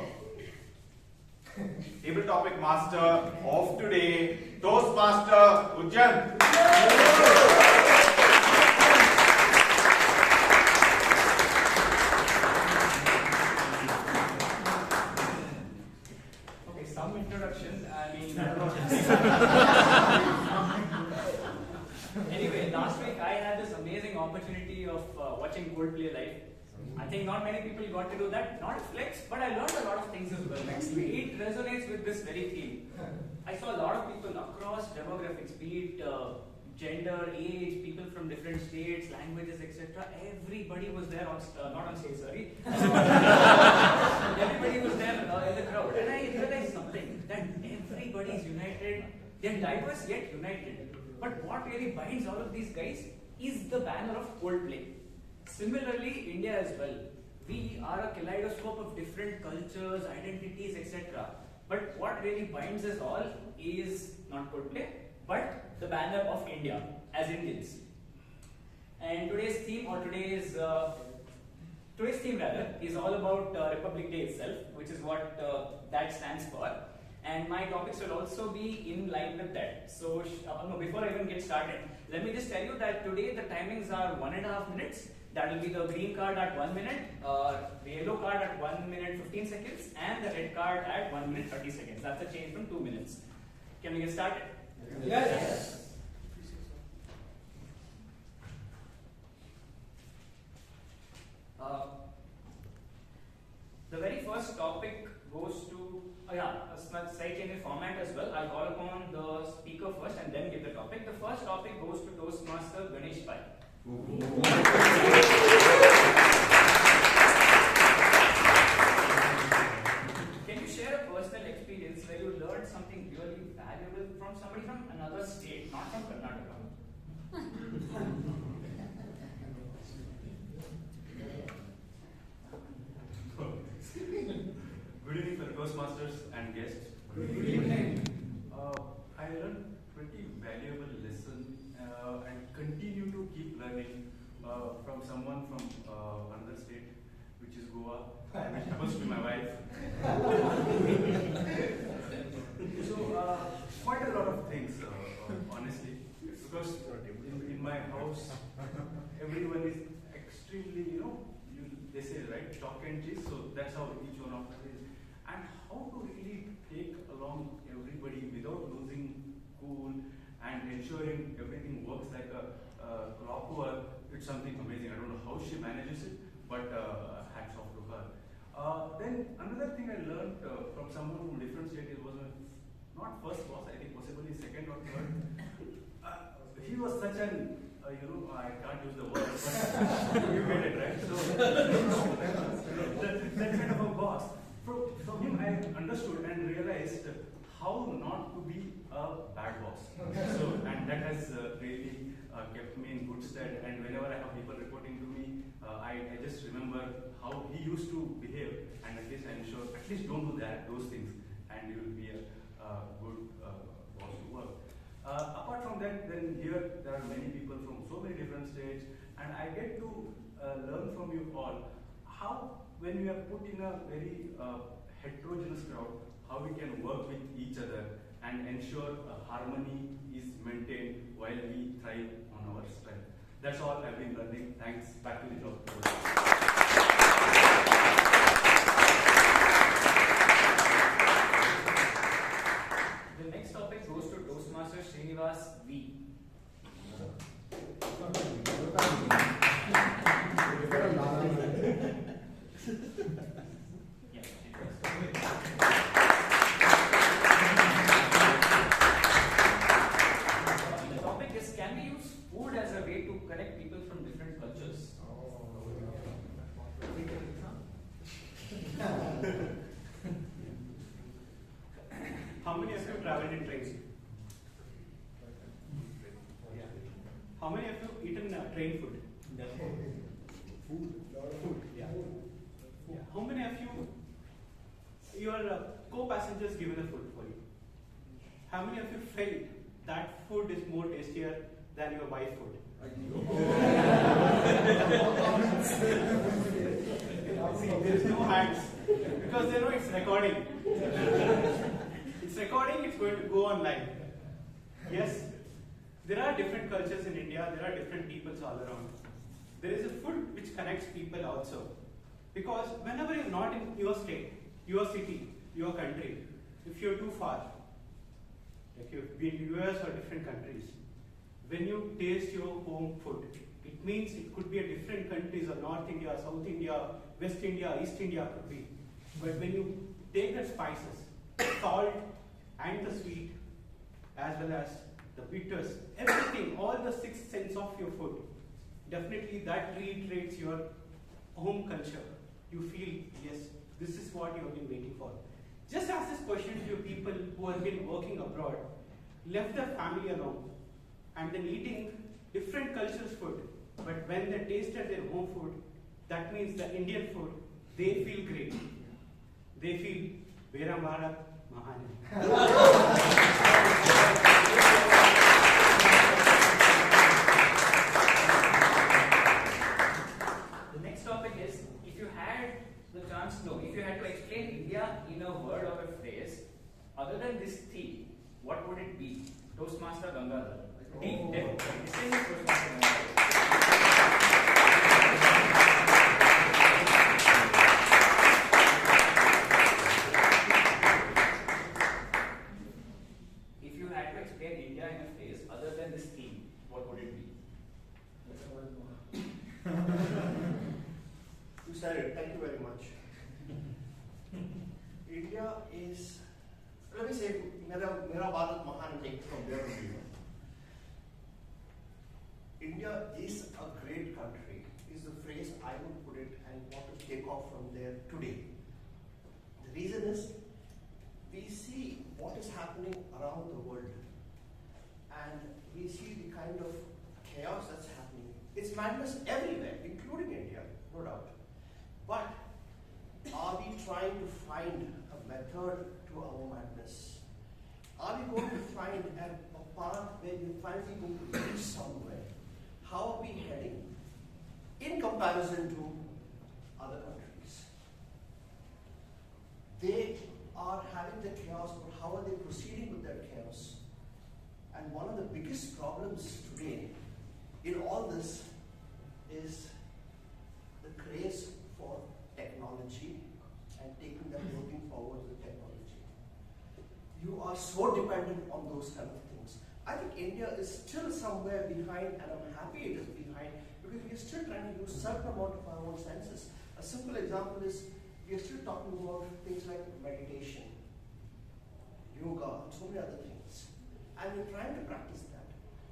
table topic master of today, Toastmaster Ujyant. Okay, some introduction. I mean, anyway, last week I had this amazing opportunity of watching Coldplay live. I think not many people got to do that. Not a flex, but I learned a lot of things as well. Actually, it resonates with this very theme. I saw a lot of people across demographics, be it gender, age, people from different states, languages, etc. Everybody was there on, not on stage, sorry. Everybody was there in the crowd. And I realized something, that everybody is united. They're diverse yet united. But what really binds all of these guys is the banner of Coldplay. Similarly, India as well. We are a kaleidoscope of different cultures, identities, etc. But what really binds us all is not Coldplay, but the banner of India as Indians. And today's theme, or today's theme rather, is all about Republic Day itself, which is what that stands for. And my topics will also be in line with that. So before I even get started, let me just tell you that today the timings are 1.5 minutes. That will be the green card at 1 minute, the yellow card at 1 minute 15 seconds, and the red card at 1 minute 30 seconds. That's a change from 2 minutes. Can we get started? Yes. The very first topic goes to, a slight change in format as well. I'll call upon the speaker first and then give the topic. The first topic goes to Toastmaster Ganesh. Can you share a personal experience where you learned something really valuable from somebody from another state, not from Karnataka? Good evening for the Toastmasters and guests. Good evening. I learned pretty valuable lesson and continue to keep learning from someone from another state, which is Goa, which happens to be my wife. So quite a lot of things, honestly, because in my house, everyone is extremely, you they say, right, chalk and cheese, so that's how each one of us is. And how to really take along everybody without losing cool and ensuring everything works like a clockwork, it's something amazing. I don't know how she manages it, but hats off to her. Then another thing I learned from someone from different state was not first boss, I think possibly second or third. He was such an, I can't use the word, but you get it, right? So, that kind of a boss. From him I understood and realized how not to be a bad boss. So, and that has really kept me in good stead. And whenever I have people reporting to me, I just remember how he used to behave, and at least I ensure, at least don't do those things, and you will be a good boss to work. Apart from that, then here there are many people from so many different states, and I get to learn from you all how, when we are put in a very heterogeneous crowd, how we can work with each other and ensure harmony is maintained while we thrive on our strength. That's all I've been learning. Thanks. Back to the job. The next topic goes to Toastmaster Srinivas V. The topic is, can we use food as a way to connect people from different cultures? How many of you traveled in trains? Yeah. How many of you eaten train food? Food. Yeah. How many of you, your co-passengers given the food for you? How many of you felt that food is more tastier than your wife's food? See, there is no hands because they know it's recording. It's recording, it's going to go online. Yes, there are different cultures in India, there are different peoples all around. There is a food which connects people also. Because whenever you're not in your state, your city, your country, if you're too far, like you've been to US or different countries, when you taste your home food, it means it could be a different countries or North India, South India, West India, East India could be. But when you take the spices, salt and the sweet, as well as the bitters, everything, all the 6 sense of your food, definitely that reiterates your home culture. You feel, yes, this is what you have been waiting for. Just ask this question to people who have been working abroad, left their family alone, and then eating different cultures' food. But when they tasted their home food, that means the Indian food, they feel great. They feel, Vera Bharat Mahani. The next topic is, if you had to explain India in a word or a phrase, other than this theme, what would it be? Toastmaster Gangadhar. If you had to explain India in a phrase, other than this theme, what would it be? You said it. Thank you very much. India is, let me say, Mera Bharat Mahan, take from there only. India is a great country, is the phrase I would put it and want to take off from there today. The reason is, we see what is happening around the world and we see the kind of chaos that's happening. It's madness everywhere, including India, no doubt. But are we trying to find a method to our madness? Are we going to find a path where we're finally going to reach somewhere? How are we heading in comparison to other countries? They are having the chaos, but how are they proceeding with that chaos? And one of the biggest problems today in all this is the craze for dependent on those kind of things. I think India is still somewhere behind, and I'm happy it is behind, because we are still trying to use certain amount of our own senses. A simple example is we are still talking about things like meditation, yoga, and so many other things. And we're trying to practice that.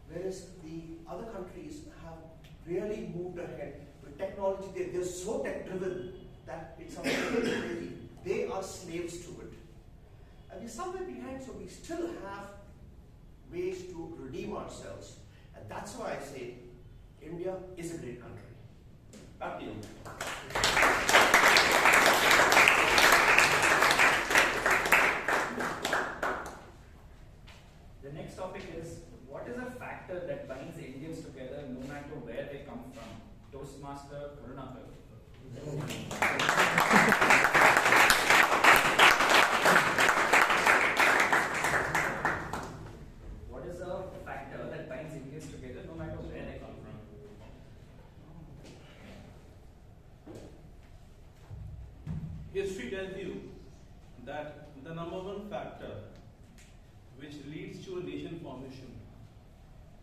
Whereas the other countries have really moved ahead with technology. They're so tech-driven that it's something crazy. They are slaves to it. And we're somewhere behind, so we still have ways to redeem ourselves. And that's why I say India is a great country. Back to you. The next topic is, what is a factor that binds Indians together no matter where they come from? Toastmaster Karunakar. What is a factor that binds Indians together no matter where they come from? History tells you that the number one factor which leads to a nation formation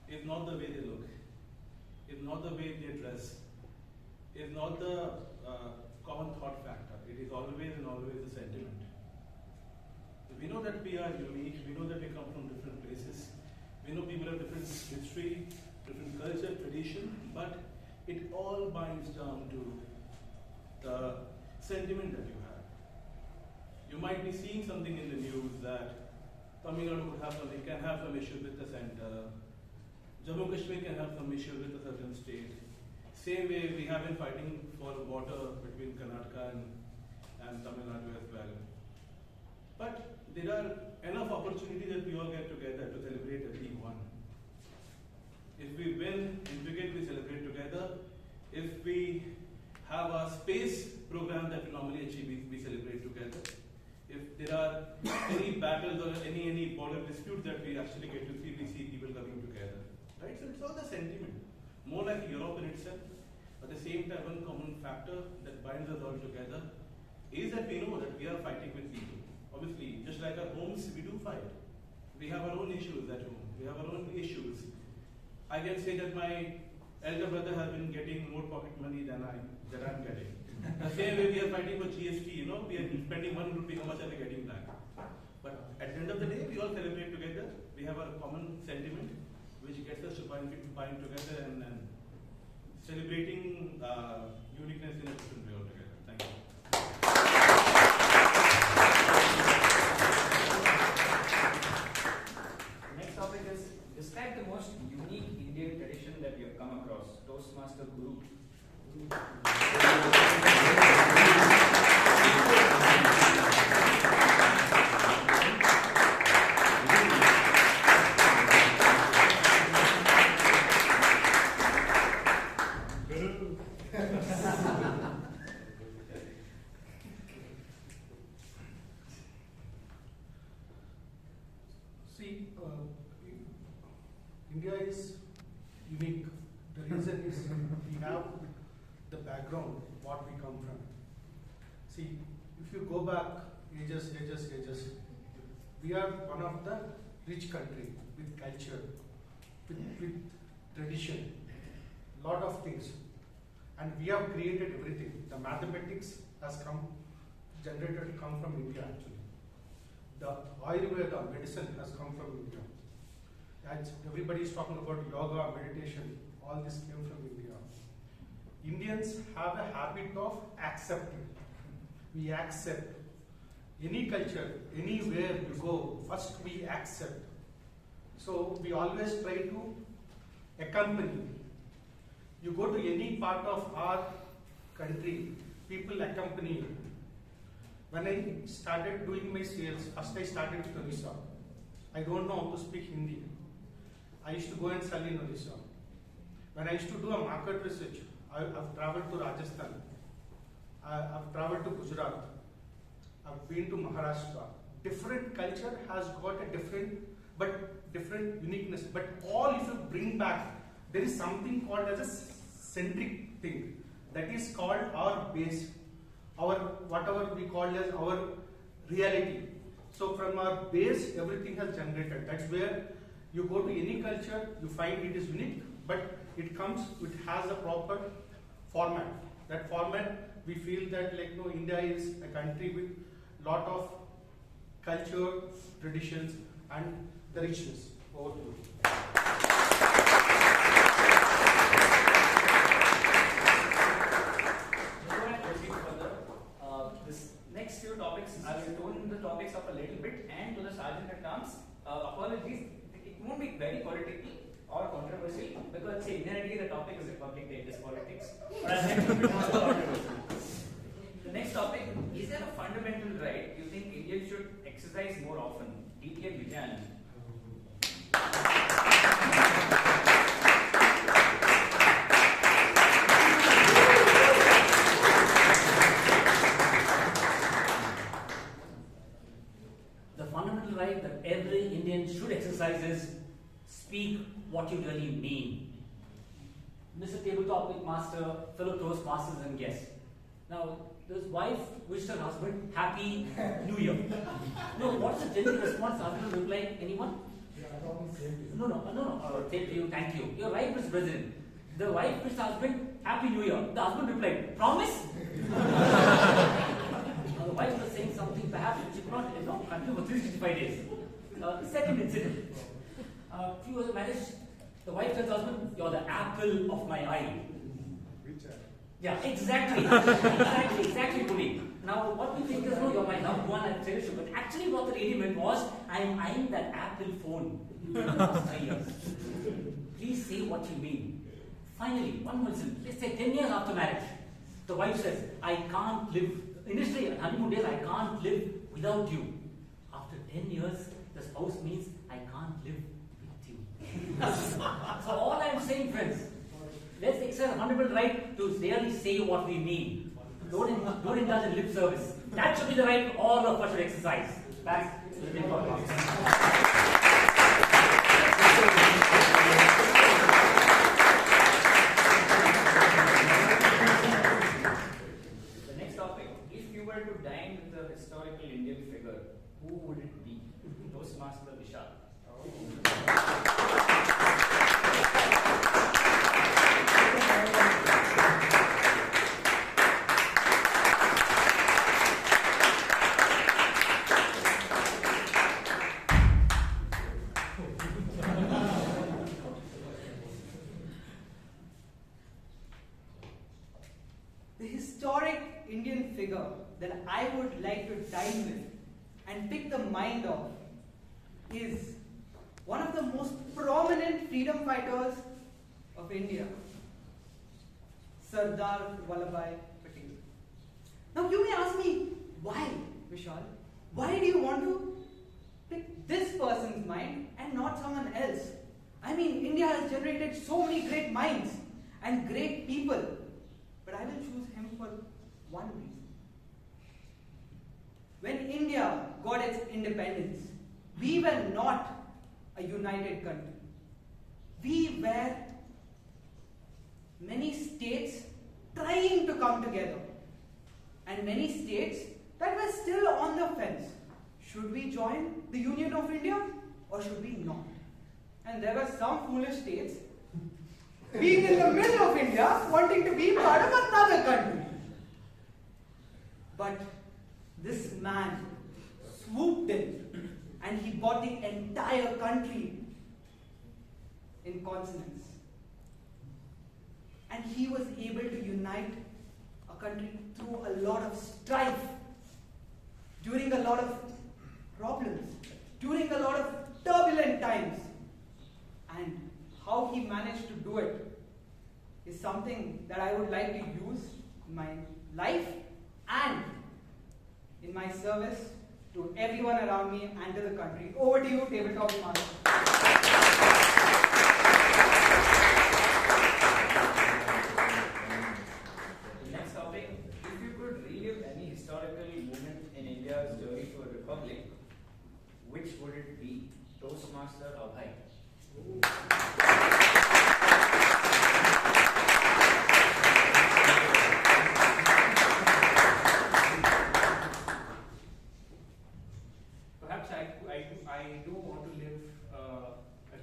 is not the way they look, is not the way they dress, is not the common thought factor. It is always and always the sentiment. We know that we are unique, we know that we come from different places, we know people have different history, different culture, tradition, but it all binds down to the sentiment that you have. You might be seeing something in the news that Tamil Nadu can have some issue with the center, Jammu Kashmir can have some issue with a certain state. Same way we have been fighting for water between Karnataka and Tamil Nadu as well. But there are enough opportunities that we all get together to celebrate as being one. If we win in cricket, we celebrate together. If we have a space program that we normally achieve, we celebrate together. If there are any battles or any border disputes that we actually get to see, we see people coming together. Right? So it's all the sentiment. More like Europe in itself. At the same time, one common factor that binds us all together is that we know that we are fighting with people. Obviously, just like our homes, we do fight. We have our own issues at home. We have our own issues. I can say that my elder brother has been getting more pocket money than I'm getting. The same way we are fighting for GST, we are spending 1 rupee, how much are we getting back? But at the end of the day, we all celebrate together. We have a common sentiment which gets us to bind together and celebrating uniqueness in a different way altogether. Thank you. Next topic is, describe the most unique Indian tradition that you have come across. Toastmaster Guru. See, India is unique. The reason is we have the background, what we come from. See, if you go back ages, we are one of the rich country with culture, with tradition, lot of things. And we have created everything. The mathematics has come from India actually. The Ayurveda, medicine has come from India. As everybody is talking about yoga, meditation, all this came from India. Indians have a habit of accepting. We accept. Any culture, anywhere you go, first we accept. So we always try to accompany. You go to any part of our country, people accompany you. When I started doing my sales, first I started with Orissa. I don't know how to speak Hindi. I used to go and sell in Orissa. When I used to do a market research, I've traveled to Rajasthan. I've traveled to Gujarat. I've been to Maharashtra. Different culture has got a different uniqueness. But all if you bring back, there is something called as a centric thing. That is called our base. Our whatever we call as our reality. So from our base, everything has generated. That's where you go to any culture, you find it is unique, but it has a proper format. That format, we feel that India is a country with lot of culture, traditions, and the richness. Over to you. Before I proceed further, this next few topics, I will tone the topics up a little bit, and to the Sergeant at Arms, apologies, it won't be very political or controversial, because say inherently the topic is Republic Day, it is politics. But I'll make it a bit more controversial. The next topic, is there a fundamental right you think Indians should exercise more often? DTM Vijay. The fundamental right that every Indian should exercise is speak what you really mean. Mr. Tabletop Master, fellow Toastmasters and guests. Now, this wife wished her husband Happy New Year. No, what's the general response? Husband will reply, anyone? No. Same to you, thank you. You're right, Mr. President. The wife wished her husband Happy New Year. The husband replied, promise? The wife was saying something perhaps which she could not continue for 365 days. Second incident. Few years of marriage, the wife tells the husband, you're the apple of my eye. Yeah, exactly. exactly, Puneeth. Now, what we think is, no, you're my loved one, I cherish you. But actually, what the lady meant was, I am eyeing that Apple phone for the last 3 years. Please say what you mean. Finally, one more incident. Let's say 10 years after marriage, the wife says, I can't live. Initially, at honeymoon days, I can't live without you. After 10 years, the spouse means, I can't live with you. So, all I'm saying, friends, let's exercise a fundamental right to really say what we mean. Don't indulge in lip service. That should be the right all of us should exercise. Back to the big topic. The next topic, if you were to dine with a historical Indian figure, who would it be? Toastmaster Vishal. The historic Indian figure that I would like to dine with and pick the mind of is one of the most prominent freedom fighters of India, Sardar Vallabhbhai Patel. Now you may ask me, why, Vishal? Why do you want to pick this person's mind and not someone else? I mean, India has generated so many great minds and great people, but I will choose him for one reason. When India got its independence, we were not a united country. We were many states trying to come together, and many states that were still on the fence. Should we join the Union of India or should we not? And there were some foolish states being in the middle of India wanting to be part of another country. But this man swooped in and he brought the entire country in consonance. And he was able to unite a country through a lot of strife, during a lot of problems, during a lot of turbulent times. And how he managed to do it is something that I would like to use in my life and in my service to everyone around me and to the country. Over to you, Tabletop Master. The next topic, if you could relive any historical moment in India's journey to a republic, which would it be? Toastmaster Abhay.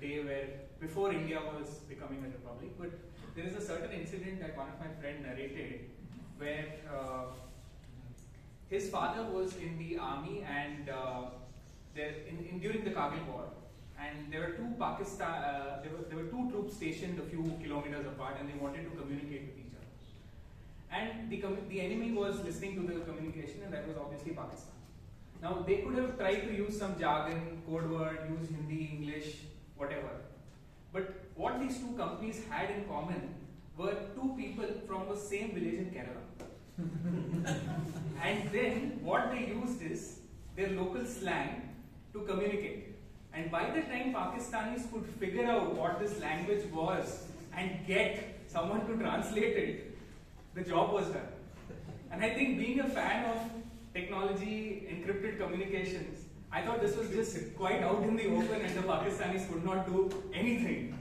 day where, before India was becoming a republic, but there is a certain incident that one of my friends narrated where his father was in the army and during the Kargil war, and there were there were two troops stationed a few kilometers apart, and they wanted to communicate with each other. And the enemy was listening to the communication, and that was obviously Pakistan. Now they could have tried to use some jargon, code word, use Hindi, English, whatever. But what these two companies had in common were two people from the same village in Kerala. And then what they used is their local slang to communicate. And by the time Pakistanis could figure out what this language was and get someone to translate it, the job was done. And I think being a fan of technology, encrypted communications, I thought this was just quite out in the open and the Pakistanis could not do anything.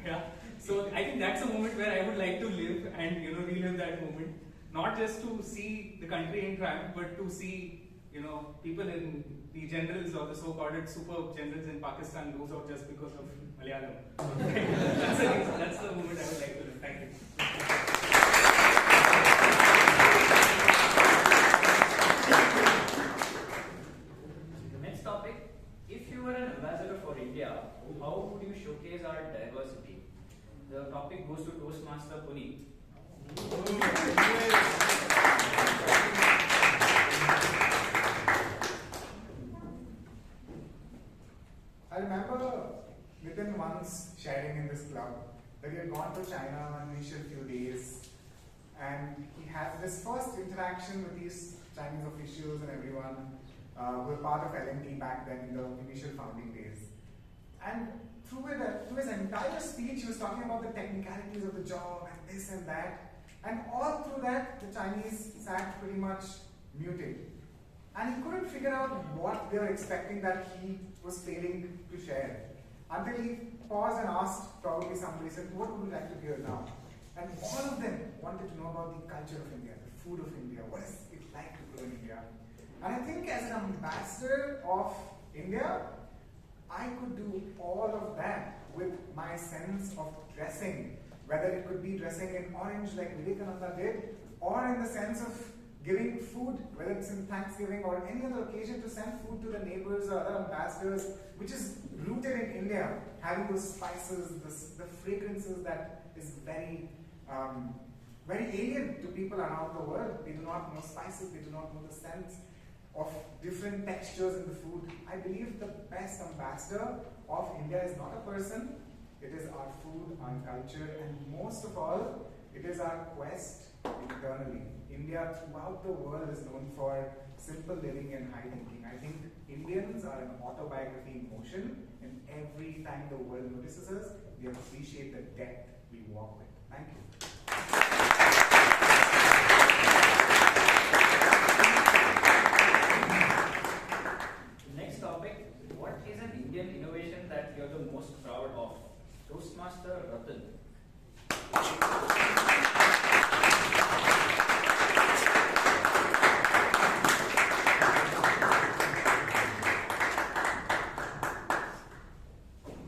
Yeah. So I think that's a moment where I would like to live and relive that moment. Not just to see the country in triumph, but to see people in the generals or the so-called super generals in Pakistan lose out just because of Malayalam. That's the moment I would like to live. Thank you. The next topic: if you were an ambassador for India, how would you showcase our diversity? The topic goes to Toastmaster Puneeth. I remember Nitin once sharing in this club that he had gone to China on initial few days, and he has this first interaction with these Chinese officials and everyone who were part of L&T back then in the initial founding days. And through his entire speech, he was talking about the technicalities of the job and this and that. And all through that, the Chinese sat pretty much muted. And he couldn't figure out what they were expecting that he was failing to share. Until he paused and asked probably somebody, said, what would you like to hear now? And all of them wanted to know about the culture of India, the food of India, what is it like to grow in India. And I think as an ambassador of India, I could do all of that with my sense of dressing, whether it could be dressing in orange like Vaidyanathan did, or in the sense of giving food, whether it's in Thanksgiving or any other occasion, to send food to the neighbors or other ambassadors, which is rooted in India, having those spices, the fragrances that is very alien to people around the world. They do not know spices, they do not know the sense of different textures in the food. I believe the best ambassador of India is not a person, it is our food, our culture, and most of all, it is our quest internally. India throughout the world is known for simple living and high thinking. I think Indians are an autobiography in motion, and every time the world notices us, we appreciate the depth we walk with. Thank you. Next topic: what is an Indian innovation that you're the most proud of? Toastmaster Ratan.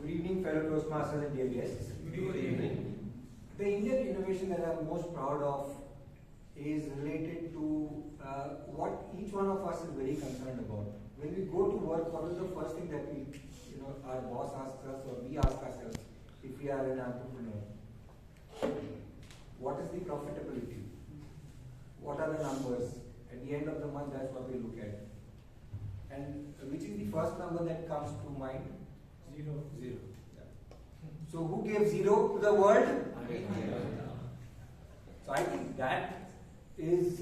Good evening, fellow Toastmasters and dear guests. Good evening. The Indian innovation that I'm most proud of is related to what each one of us is very concerned about. When we go to work, what is the first thing that our boss asks us or we ask ourselves if we are an entrepreneur? What is the profitability? What are the numbers? At the end of the month, that's what we look at. And which is the first number that comes to mind? Zero. Zero. Yeah. So who gave zero to the world? So I think that is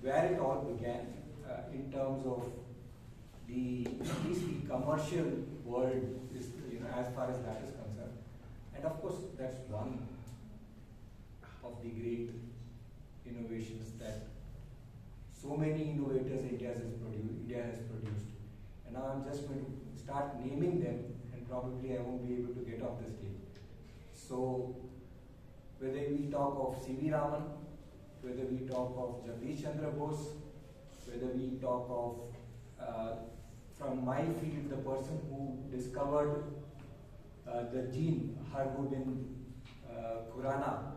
where it all began in terms of at least the commercial world is, as far as that is concerned. And of course, that's one of the great innovations that so many innovators India has produced. And now I'm just going to start naming them, and probably I won't be able to get off the stage. So, whether we talk of C.V. Raman, whether we talk of Jagdish Chandra Bose, whether we talk of, from my field, the person who discovered the Jeen Harbudin Kurana,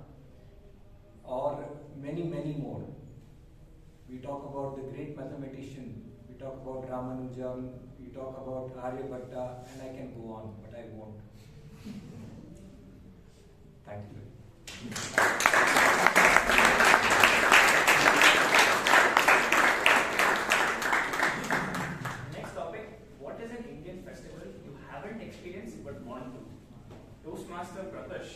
or many, many more. We talk about the great mathematician, we talk about Ramanujan, we talk about Aryabhatta, and I can go on, but I won't. Thank you. Next topic, what is an Indian festival you haven't experienced but want to? Toastmaster Prakash.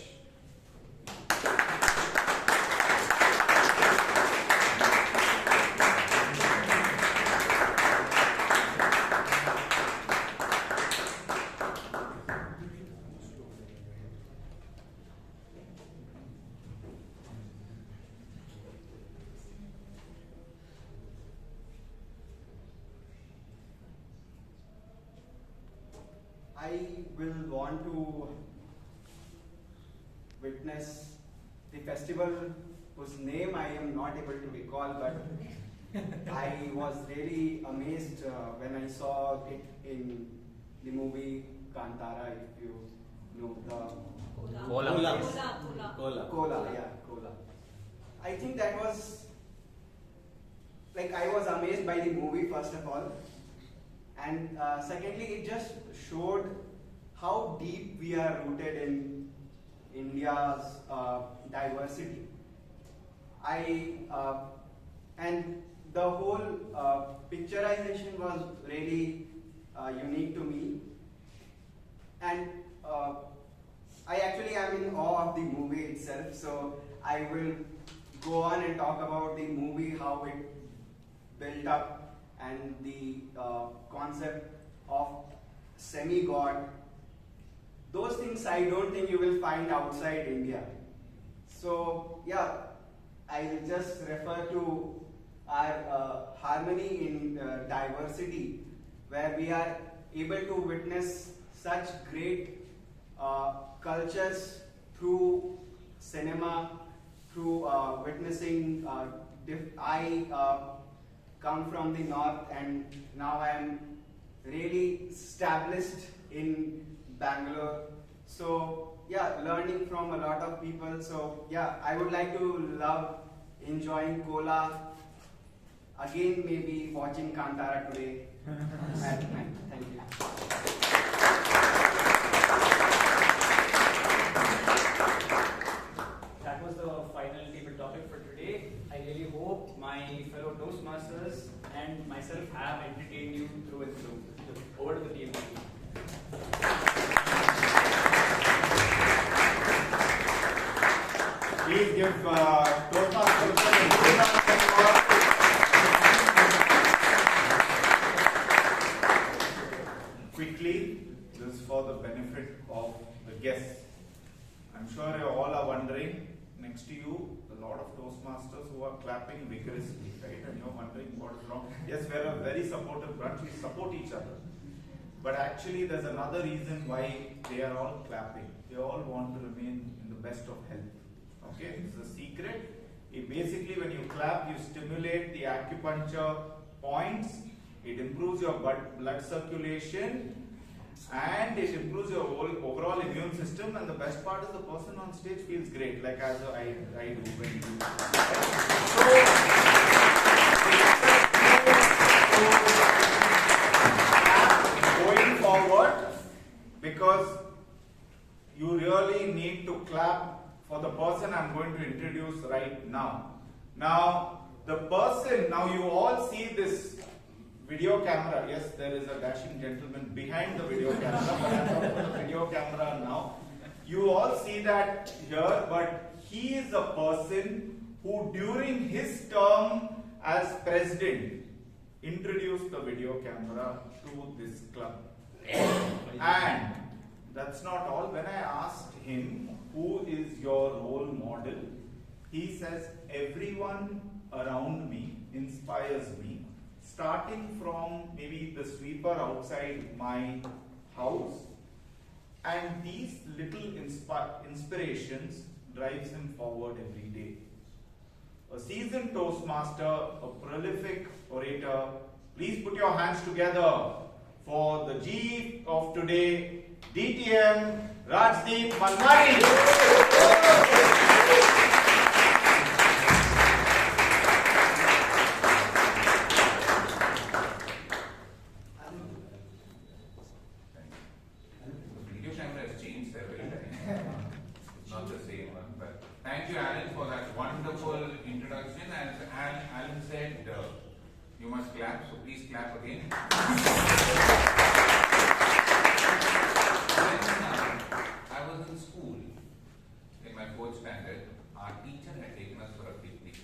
I will want to witness the festival whose name I am not able to recall, but I was really amazed when I saw it in the movie Kantara, if you know the Kola. I think that was, like, I was amazed by the movie first of all, and secondly, it just showed how deep we are rooted in India's diversity. And the whole picturization was really unique to me, and I actually am in awe of the movie itself, so I will go on and talk about the movie, how it built up, and the concept of semi-god. Those things I don't think you will find outside India. So yeah, I will just refer to our harmony in diversity, where we are able to witness such great cultures through cinema, through witnessing. I come from the north, and now I am really established in Bangalore. So yeah, learning from a lot of people. So yeah, I would like to love enjoying Kola. Again, maybe watching Kantara today. Thank you. That was the final table topic for today. I really hope my fellow Toastmasters and myself have entertained you through and through. Over to the team. Please give Toastmasters quickly. This is for the benefit of the guests. I'm sure you all are wondering, next to you, a lot of Toastmasters who are clapping vigorously, right? And you're wondering what is wrong. Yes, we're a very supportive bunch. We support each other. But actually, there's another reason why they are all clapping. They all want to remain in the best of health. Okay, it's a secret. Basically, when you clap, you stimulate the acupuncture points. It improves your blood circulation, and it improves your overall immune system. And the best part is the person on stage feels great, like as I do when you do. So going forward, because you really need to clap for the person I'm going to introduce right now. Now, the person, now you all see this video camera. Yes, there is a dashing gentleman behind the video camera, but I'm talking about the video camera now. You all see that here, but he is a person who during his term as president introduced the video camera to this club. And that's not all. When I asked him, who is your role model? He says, everyone around me inspires me, starting from maybe the sweeper outside my house. And these little inspirations drives him forward every day. A seasoned Toastmaster, a prolific orator. Please put your hands together for the G of today, DTM Rajdeep Manwari. Video camera has changed every time. It's not the same one, but thank you, Alan, for that wonderful introduction. As Alan said, you must clap, so please clap again. I was in school, in my 4th standard, our teacher had taken us for a picnic.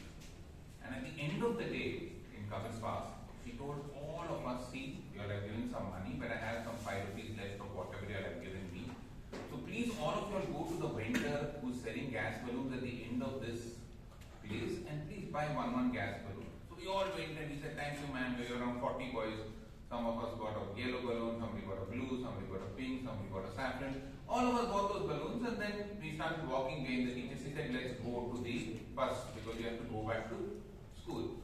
And at the end of the day, in Kaur's class, she told all of us, see, you all have given some money, but I have some 5 rupees left of whatever you all have given me. So please, all of you all go to the vendor who's selling gas balloons at the end of this place, and please buy one gas balloon. So we all went and we said, thank you ma'am, we were around 40 boys. Some of us got a yellow balloon, somebody got a blue, somebody got a pink, somebody got a saffron. All of us got those balloons, and then we started walking behind the teacher. She said, let's go to the bus because you have to go back to school.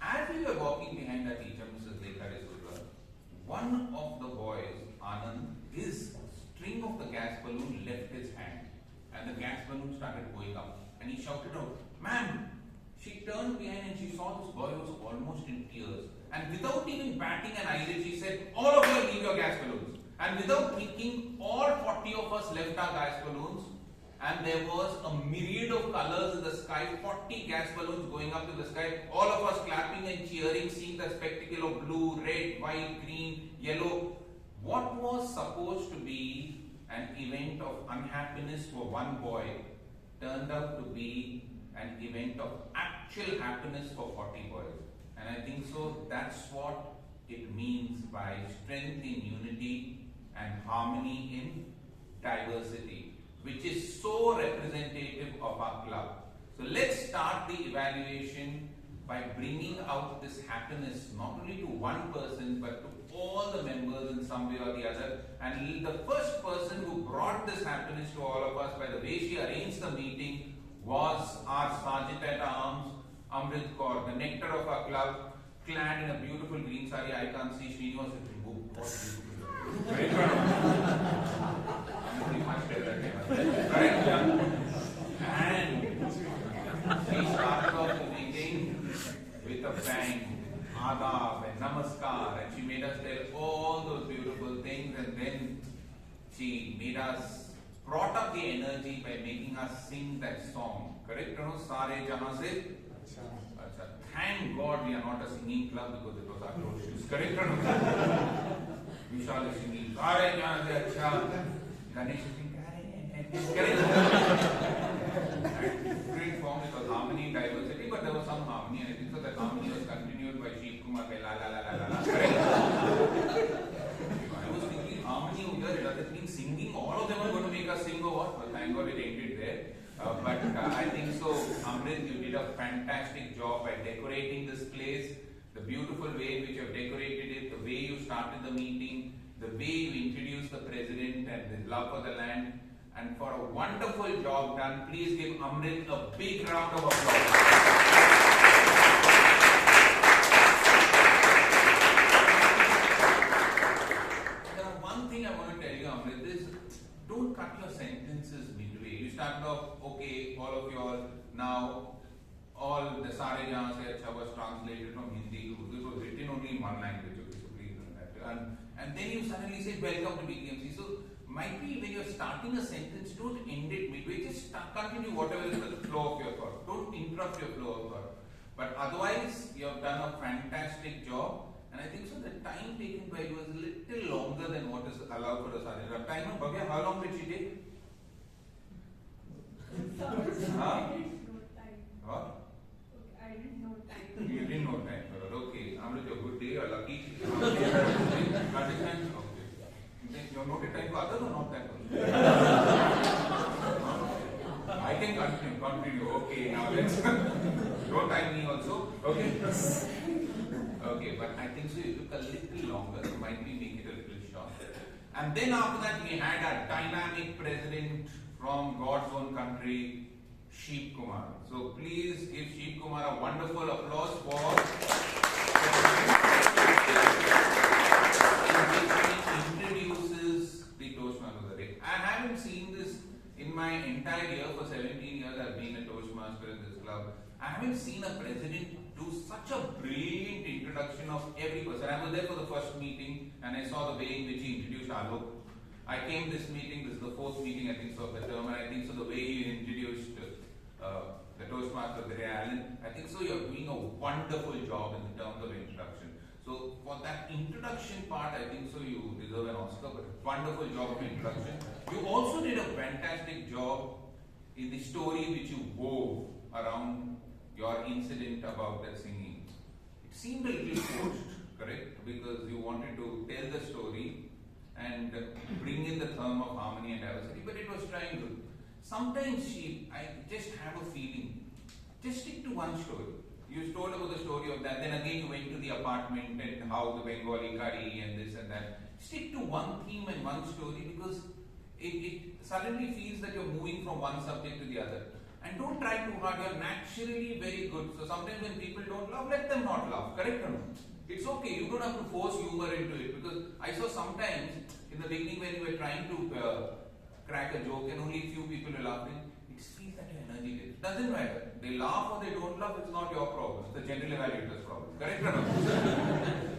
As we were walking behind our teacher, Mrs. Lekha Desura, one of the boys, Anand, his string of the gas balloon left his hand, and the gas balloon started going up, and he shouted out, ma'am! She turned behind and she saw this boy was almost in tears, and without even batting an eyelid, she said, all of you leave your gas balloons. And without thinking, all 40 of us left our gas balloons, and there was a myriad of colors in the sky, 40 gas balloons going up to the sky, all of us clapping and cheering, seeing the spectacle of blue, red, white, green, yellow. What was supposed to be an event of unhappiness for one boy turned out to be an event of actual happiness for 40 boys. And I think so that's what it means by strength in unity and harmony in diversity, which is so representative of our club. So let's start the evaluation by bringing out this happiness not only to one person but to all the members in some way or the other. And the first person who brought this happiness to all of us by the way she arranged the meeting was our Sergeant at Arms, Amrit Kaur, the nectar of our club, clad in a beautiful green sari. I can't see Srinivas is removed. What beautiful. And she started off the meeting with a bang, adab and namaskar, and she made us tell all those beautiful things, and then she made us brought up the energy by making us sing that song. Correct? No? Sare jahan se. Thank God we are not a singing club because it was atrocious. Correct? No? Vishal is singing Sare jahan se acha. Ganesh is singing Correct? Different form, it was harmony and diversity, but there was some harmony, and I think so that harmony was continued by Sheeb, Kumar, la la la la la la. Correct? I was thinking harmony over here, does it mean singing? All of them are going to make us sing or what? Well, thank God it ended there. But I think so, Amrit, you did a fantastic job by decorating this place, the beautiful way in which you have decorated it, the way you started the meeting, the way you introduced the president and the love for the land, and for a wonderful job done. Please give Amrit a big round of applause. One thing I want to tell you, Amrit, is don't cut your sentences midway. You start off, okay, all of you all, now all the Sare Jahan Se Acha was translated from Hindi to Urdu. It was written only in one language, okay, so please don't that. And then you suddenly say, welcome to BTMC. So, might be when you're starting a sentence, don't end it midway, just continue whatever is the flow of your thought. Don't interrupt your flow of thought. But otherwise, you have done a fantastic job. And I think so the time taken by you was a little longer than what is allowed for the Sergeant. Time of Bhavya, how long did she take? Huh? What? I didn't know time. You didn't know time. Okay, Amrit, you're good day, you're lucky. Understand? Okay. You have noted time for others or not time for others? I can continue. Okay, now let's. Don't time me also. Okay. Okay, but I think so it took a little longer, might be make it a little shorter. And then after that we had a dynamic president from God's own country, Sheeb Kumar. So please give Sheeb Kumar a wonderful applause for in which he introduces the Toastmasters. in my entire year for 17 years I've been a Toastmaster in this club, I haven't seen a president do such a brilliant introduction of every person. I was there for the first meeting and I saw the way in which he introduced Alok. I came this meeting, this is the 4th meeting I think so of the term, and I think so the way he introduced the Toastmaster, the Alan, I think so you're doing a wonderful job in terms of introduction. So for that introduction part, I think so you deserve an Oscar, but wonderful job of introduction. You also did a fantastic job in the story which you wove around your incident about that singing. It seemed a little forced, correct? Because you wanted to tell the story and bring in the term of harmony and diversity, but it was trying to. Sometimes, Sheeb, I just have a feeling, just stick to one story. You told about the story of that, then again you went to the apartment and how the Bengali curry and this and that. Stick to one theme and one story, because it suddenly feels that you're moving from one subject to the other. And don't try too hard, you're naturally very good. So sometimes when people don't laugh, let them not laugh, correct or no? It's okay, you don't have to force humor into it, because I saw sometimes in the beginning when you were trying to crack a joke and only few people were laughing, it feels that your energy did. Doesn't matter. They laugh or they don't laugh, it's not your problem. It's the general evaluator's problem. Correct or not?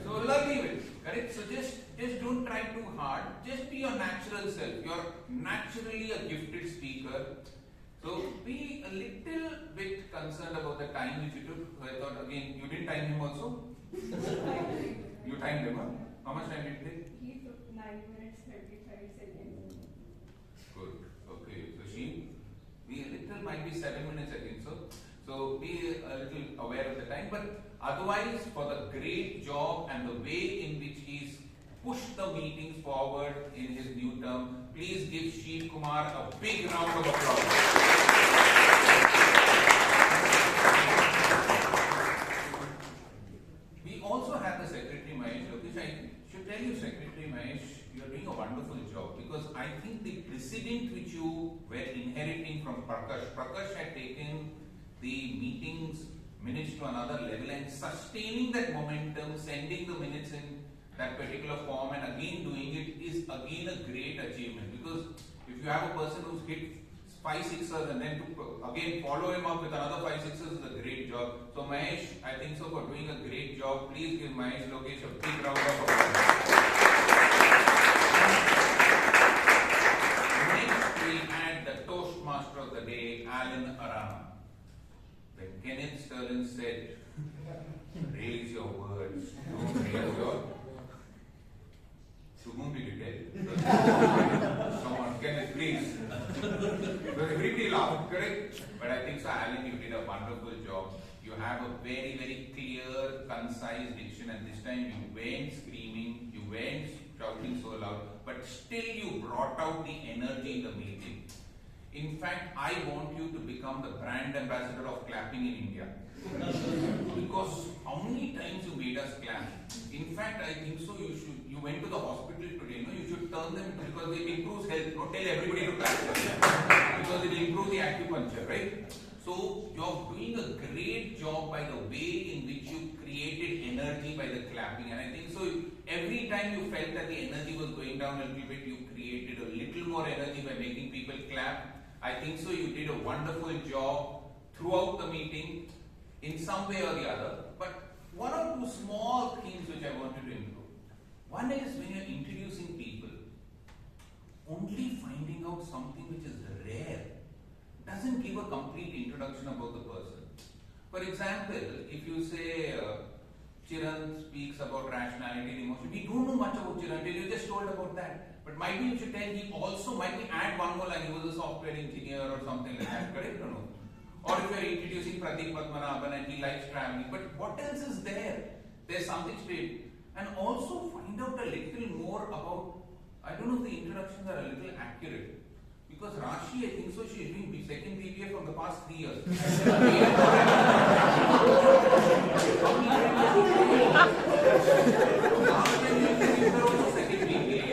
So leave it. Correct? So just don't try too hard. Just be your natural self. You're naturally a gifted speaker. So be a little bit concerned about the time which you took. So I thought again, you didn't time him also? You timed him, huh? How much time did it take? He took 9 minutes 35 seconds. Good. Okay. So Sheeb, might be 7 minutes, I think so. So be a little aware of the time. But otherwise, for the great job and the way in which he's pushed the meetings forward in his new term, please give Sheeb Kumar a big round of applause. We also have the Secretary Mahesh. Lokesh, I should tell you, Secretary Mahesh, you are doing a wonderful job, because I think the precedent which you were inheriting from Prakash had taken the meetings minutes to another level and sustaining that momentum, sending the minutes in that particular form and again doing it is again a great achievement, because if you have a person who's hit 5 sixers and then to again follow him up with another 5 sixers is a great job. So Mahesh, I think so, for doing a great job. Please give Mahesh Lokesh a big round of applause. Next we had the Toastmaster of the day, Aranha. When Kenneth Sterling said, raise your words, don't raise your... To whom did you tell? Someone, Kenneth, please. Because everybody laughed, correct? But I think so, Alan, you did a wonderful job. You have a very, very clear, concise diction, and this time you weren't screaming, you weren't shouting so loud, but still you brought out the energy in the meeting. In fact, I want you to become the brand ambassador of clapping in India. Because how many times you made us clap? In fact, I think so you went to the hospital today, you should turn them, because it improves health. Don't tell everybody to clap. Because it improves the acupuncture, right? So you're doing a great job by the way in which you created energy by the clapping. And I think so every time you felt that the energy was going down a little bit, you created a little more energy by making people clap. I think so you did a wonderful job throughout the meeting in some way or the other. But one or two small things which I wanted to improve. One is when you're introducing people, only finding out something which is rare doesn't give a complete introduction about the person. For example, if you say Chiranth speaks about rationality and emotion, we don't know much about Chiranth, you just told about that. But maybe you should tell he also might be add one more line, he was a software engineer or something like that, correct or no? Or if you're introducing Pradeep Padmanabhan and he likes traveling, but what else is there? There's something straight. And also find out a little more about, I don't know if the introductions are a little accurate. Because Rashi, I think so, she's doing second BBA from the past 3 years. Last time you introduced her also second BBA.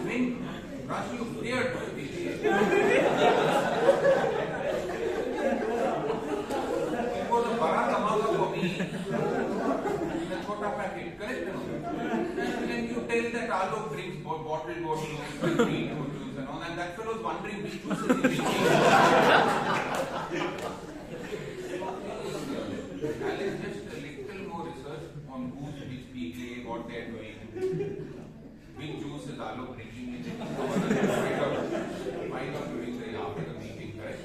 When Rashi, you cleared for BBA. It was a Bharat Amaka for me. In a chota packet, correct? And you tell that Alok brings bottled bottles, free juice and all that fellow is wondering which juice is he drinking. Alex, just a little more research on who's which PK, what they are doing, which juice is Alok drinking, find out during the after the meeting, correct?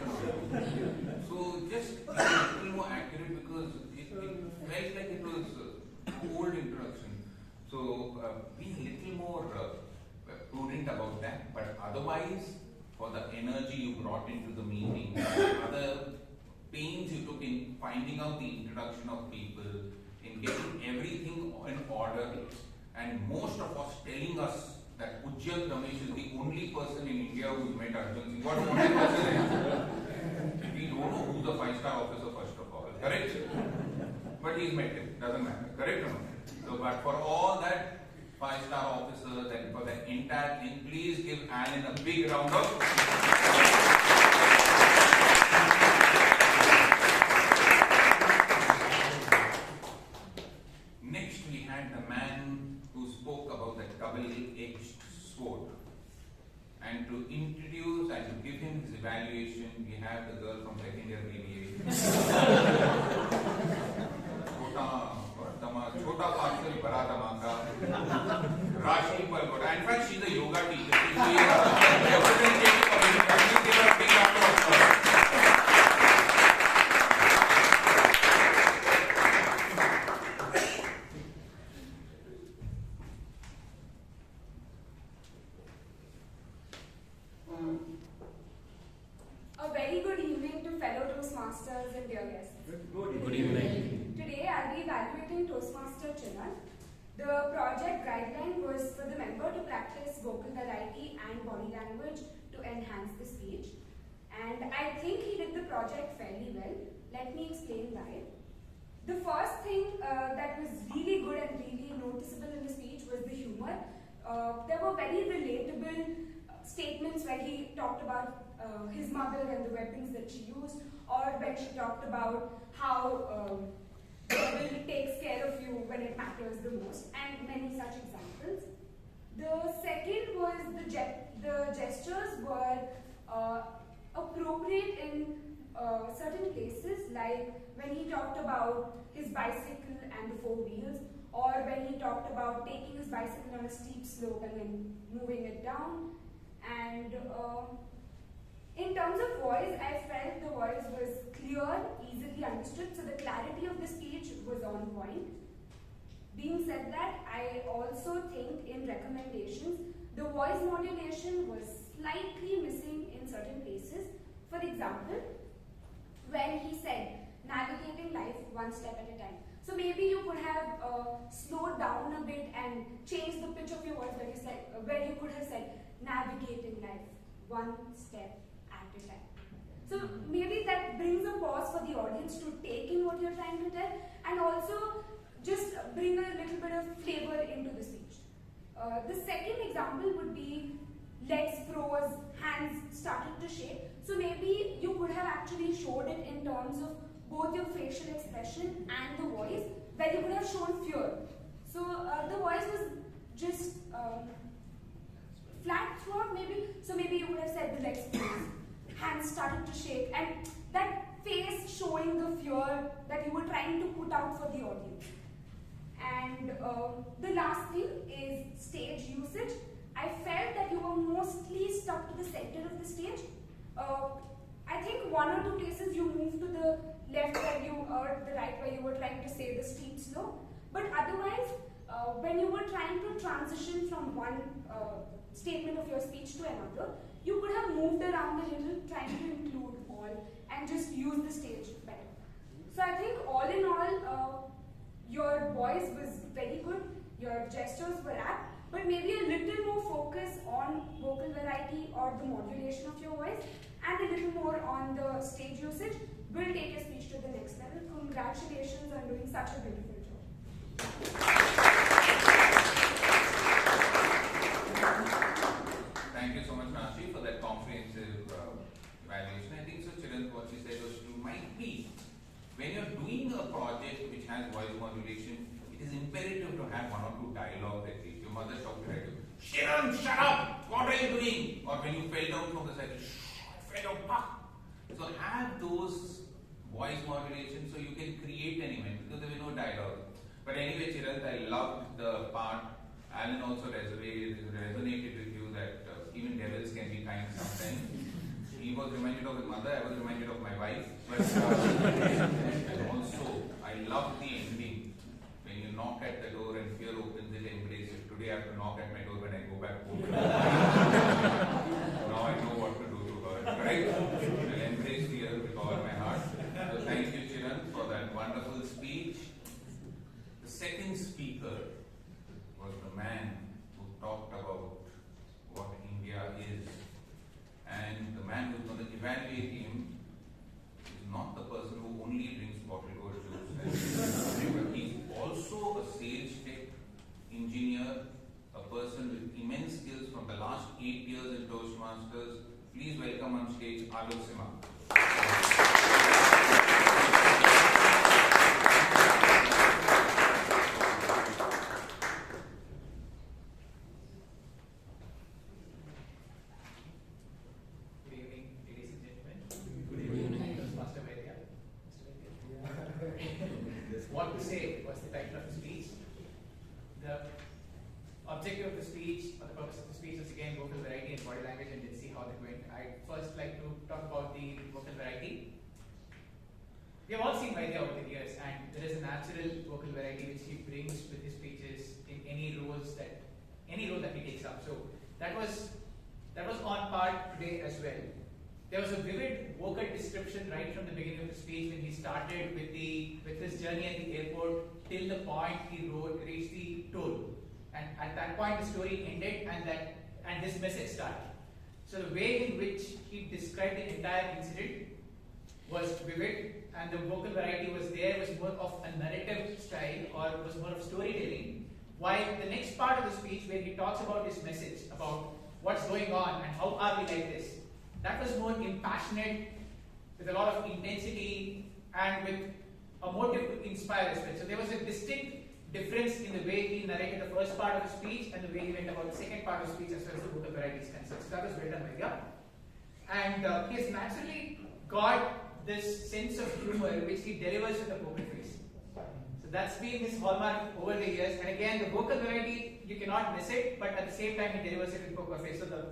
So just be a little more accurate because it felt like it was old introduction. So be a little more prudent about that. But otherwise, for the energy you brought into the meeting, other pains you took in finding out the introduction of people, in getting everything in order, and most of us telling us that Ujyant Ramesh is the only person in India who met Arjun. What a wonderful person. We don't know who's the 5-star officer first of all, correct? But he's met him, doesn't matter, correct or not? So, but for all that 5-star officers and for the entire thing, please give Alan a big round of Next we had the man who spoke about the double-edged sword. And to introduce and to give him his evaluation, we have the girl from second year BBA. Chota parcel, bada dhamaka. Rashi Palkota. In fact, she's a yoga teacher. She's the representative of Impromptu. Give her a big round of applause. A very good evening to fellow Toastmasters and dear guests. Good evening. Today I'll be evaluating Toastmaster Chiranth. The project guideline was for the member to practice vocal variety and body language to enhance the speech. And I think he did the project fairly well. Let me explain why. The first thing that was really good and really noticeable in the speech was the humor. There were very relatable statements where he talked about his mother and the weapons that she used, or when she talked about how the devil takes care of you when it matters the most, and many such examples. The second was the gestures were appropriate in certain places, like when he talked about his bicycle and the 4 wheels, or when he talked about taking his bicycle on a steep slope and then moving it down. And in terms of voice, I felt the voice was clear, easily understood, so the clarity of the speech was on point. Being said that, I also think in recommendations, the voice modulation was slightly missing in certain places. For example, when he said, navigating life one step at a time. So maybe you could have slowed down a bit and changed the pitch of your voice where you could have said, navigating life one step at a time. So maybe that brings a pause for the audience to take in what you're trying to tell, and also just bring a little bit of flavor into the speech. The second example would be legs froze, hands started to shake. So maybe you could have actually showed it in terms of both your facial expression and the voice, where you could have shown fear. So the voice was just flat throat maybe, so maybe you would have said the legs froze, hands started to shake, and that face showing the fear that you were trying to put out for the audience. And the last thing is stage usage. I felt that you were mostly stuck to the center of the stage. I think 1 or 2 places you moved to the left or the right where you were trying to say the steep slope, but otherwise when you were trying to transition from one statement of your speech to another, you could have moved around a little, trying to include all and just use the stage better. So I think all in all, your voice was very good, your gestures were apt, but maybe a little more focus on vocal variety or the modulation of your voice, and a little more on the stage usage will take your speech to the next level. Congratulations on doing such a beautiful job. Thank you so much, Nashi, for that comprehensive evaluation. I think so, Chiranth, what she said was true. Might be, when you're doing a project which has voice modulation, it is imperative to have 1 or 2 dialogues at least. Your mother shouted at you, Chiranth, shut up! What are are you doing? Or when you fell down from the cycle, I fell down. So have those voice modulation so you can create an event because there will no dialogue. But anyway, Chiranth, I loved the part. Alan also resonated with you that even devils can be kind sometimes. He was reminded of his mother, I was reminded of my wife. But also, I love the ending. When you knock at the door and fear opens it, embrace it. Today I have to knock at my door when I go back home. Now I know what to do to her. Right? I'll embrace fear with all my heart. So thank you, Chiranth, for that wonderful speech. The second speaker was the man who talked about what India is. And the man who's going to evaluate him is not the person who only drinks bottled juice. But he's also a sales tech engineer, a person with immense skills from the last 8 years in Toastmasters. Please welcome on stage Lokesh. What to say was the title of the speech. The objective of the speech, or the purpose of the speech, is again vocal variety and body language, and let's see how that went. I'd first like to talk about the vocal variety. We have all seen Vaidya over the years, and there is a natural vocal variety which he brings with his speeches in any role that he takes up. So that was on part today as well. There was a vivid vocal description right from the beginning of the speech when he started with his journey at the airport till the point he reached the toll. And at that point the story ended and this message started. So the way in which he described the entire incident was vivid, and the vocal variety was more of a narrative style, or was more of storytelling. While the next part of the speech where he talks about his message, about what's going on and how are we like this, that was more impassionate, with a lot of intensity and with a motive to inspire as well. So there was a distinct difference in the way he narrated the first part of the speech and the way he went about the second part of the speech as far as the vocal variety is concerned. So that was well done by him. And he has naturally got this sense of humor which he delivers with a poker face. So that's been his hallmark over the years. And again, the vocal variety, you cannot miss it, but at the same time he delivers it with poker face. So the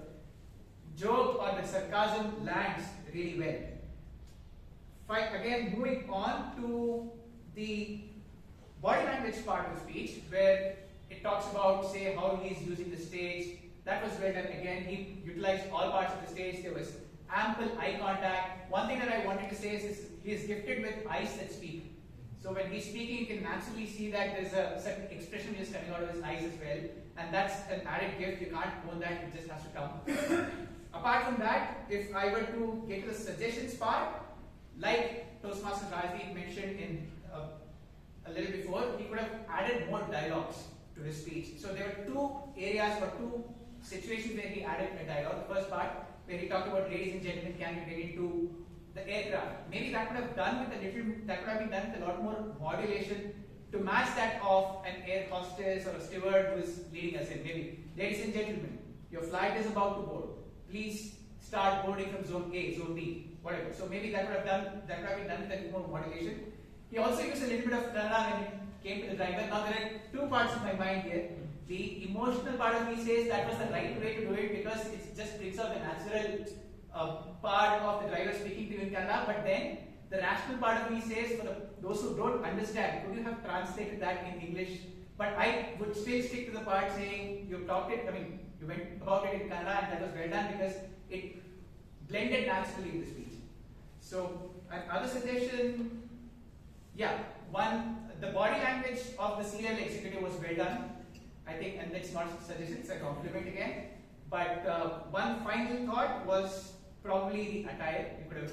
joke or the sarcasm lands really well. Again, moving on to the body language part of the speech, where it talks about, say, how he is using the stage. That was well done. Again, he utilized all parts of the stage. There was ample eye contact. One thing that I wanted to say is he is gifted with eyes that speak. So when he's speaking, you can naturally see that there's a certain expression just coming out of his eyes as well. And that's an added gift. You can't own that. It just has to come. Apart from that, if I were to get to the suggestions part, like Toastmaster Rajdeep mentioned in a little before, he could have added more dialogues to his speech. So there were two areas or two situations where he added a dialogue. The first part, where he talked about, ladies and gentlemen, can you get into the aircraft? Maybe that could have been done with a lot more modulation to match that of an air hostess or a steward who is leading us in. Maybe, ladies and gentlemen, your flight is about to board. Please start boarding from zone A, zone B, whatever. So maybe that would have been done with a little more modulation. He also used a little bit of Kannada when it came to the driver. Now there are two parts in my mind here. The emotional part of me says that was the right way to do it because it just brings out the natural part of the driver speaking to you in Kannada. But then the rational part of me says, for those who don't understand, could you have translated that in English? But I would still stick to the part saying you went about it in Kannada, and that was well done because it blended naturally in the speech. So another suggestion, the body language of the senior executive was well done, I think, and that's not a suggestion, it's a compliment again. But one final thought was probably the attire. You could have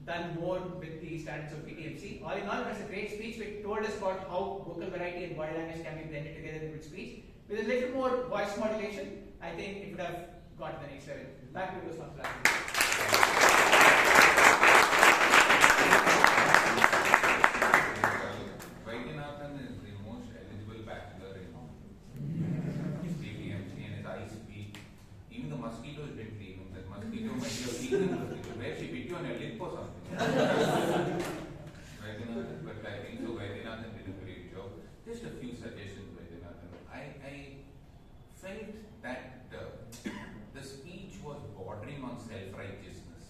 done more with the standards of PTMC. All in all, it was a great speech which told us about how vocal variety and body language can be blended together in a good speech. With a little more voice modulation, I think it would have got to the next level. Back to those Vaidyanathan is the most eligible bachelor in PTMC, and his eyes speak. Even the mosquitoes didn't leave him. That mosquito might be a vegan mosquito. Where she bit you on your lip or something. Vaidyanathan, but I think so Vaidyanathan did a great job. Just a few suggestions, Vaidyanathan. I felt that the speech was bordering on self-righteousness.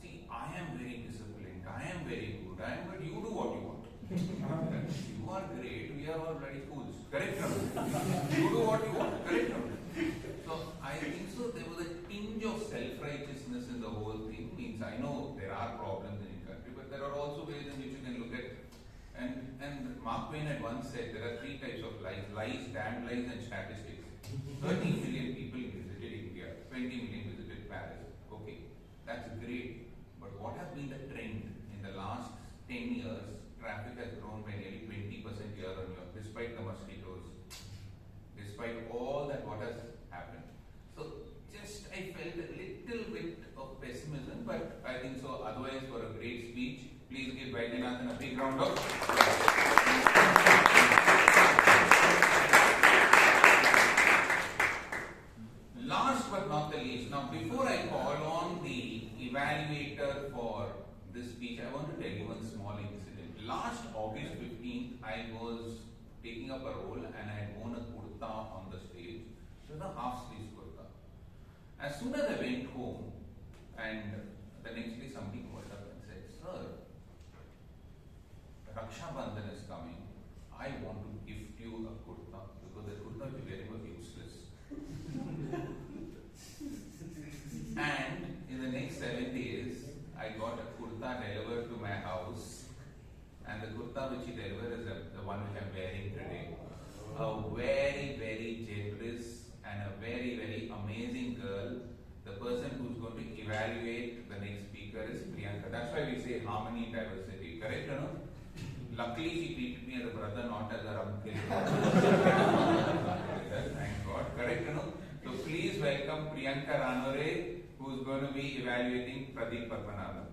See, I am very disciplined, I am very good, but you do what you want. You are great, we are all bloody fools. Correct? You do what you want. Correct? So I think so there was a tinge of self-righteousness in the whole thing. Means I know there are problems in the country, but there are also ways in which you can look at. And Mark Twain had once said there are three types of lies: lies, damned lies, and statistics. 13 million people visited India, 20 million visited Paris. Okay, that's great. But what has been the trend in the last 10 years? Traffic has grown by nearly 20% year on year, despite the mosquitoes, despite all that what has happened. So just I felt a little bit of pessimism, but I think so otherwise for a great speech. Please give Vaidyanathan a big round of Last but not the least, now before I call on the evaluator for this speech, I want to tell you one small incident. Last August 15th, I was taking up a role and I had worn a kurta on the stage. It was a half-sleeve kurta. As soon as I went home, and the next day somebody called up and said, "Sir, Raksha Bandhan is coming. I want to gift you a kurta because the kurta you're wearing was useless." And in the next 7 days, I got a kurta delivered to my house. And the kurta which he delivered is the one which I'm wearing today. A very, very generous and a very, very amazing girl. The person who's going to evaluate the next speaker is Priyanka. That's why we say harmony in diversity. Correct, or no? Luckily, she treated me as a brother, not as her uncle. Thank God. Correct, or no? So please welcome Priyanka Ranore, who's going to be evaluating Pradeep Padmanabhan.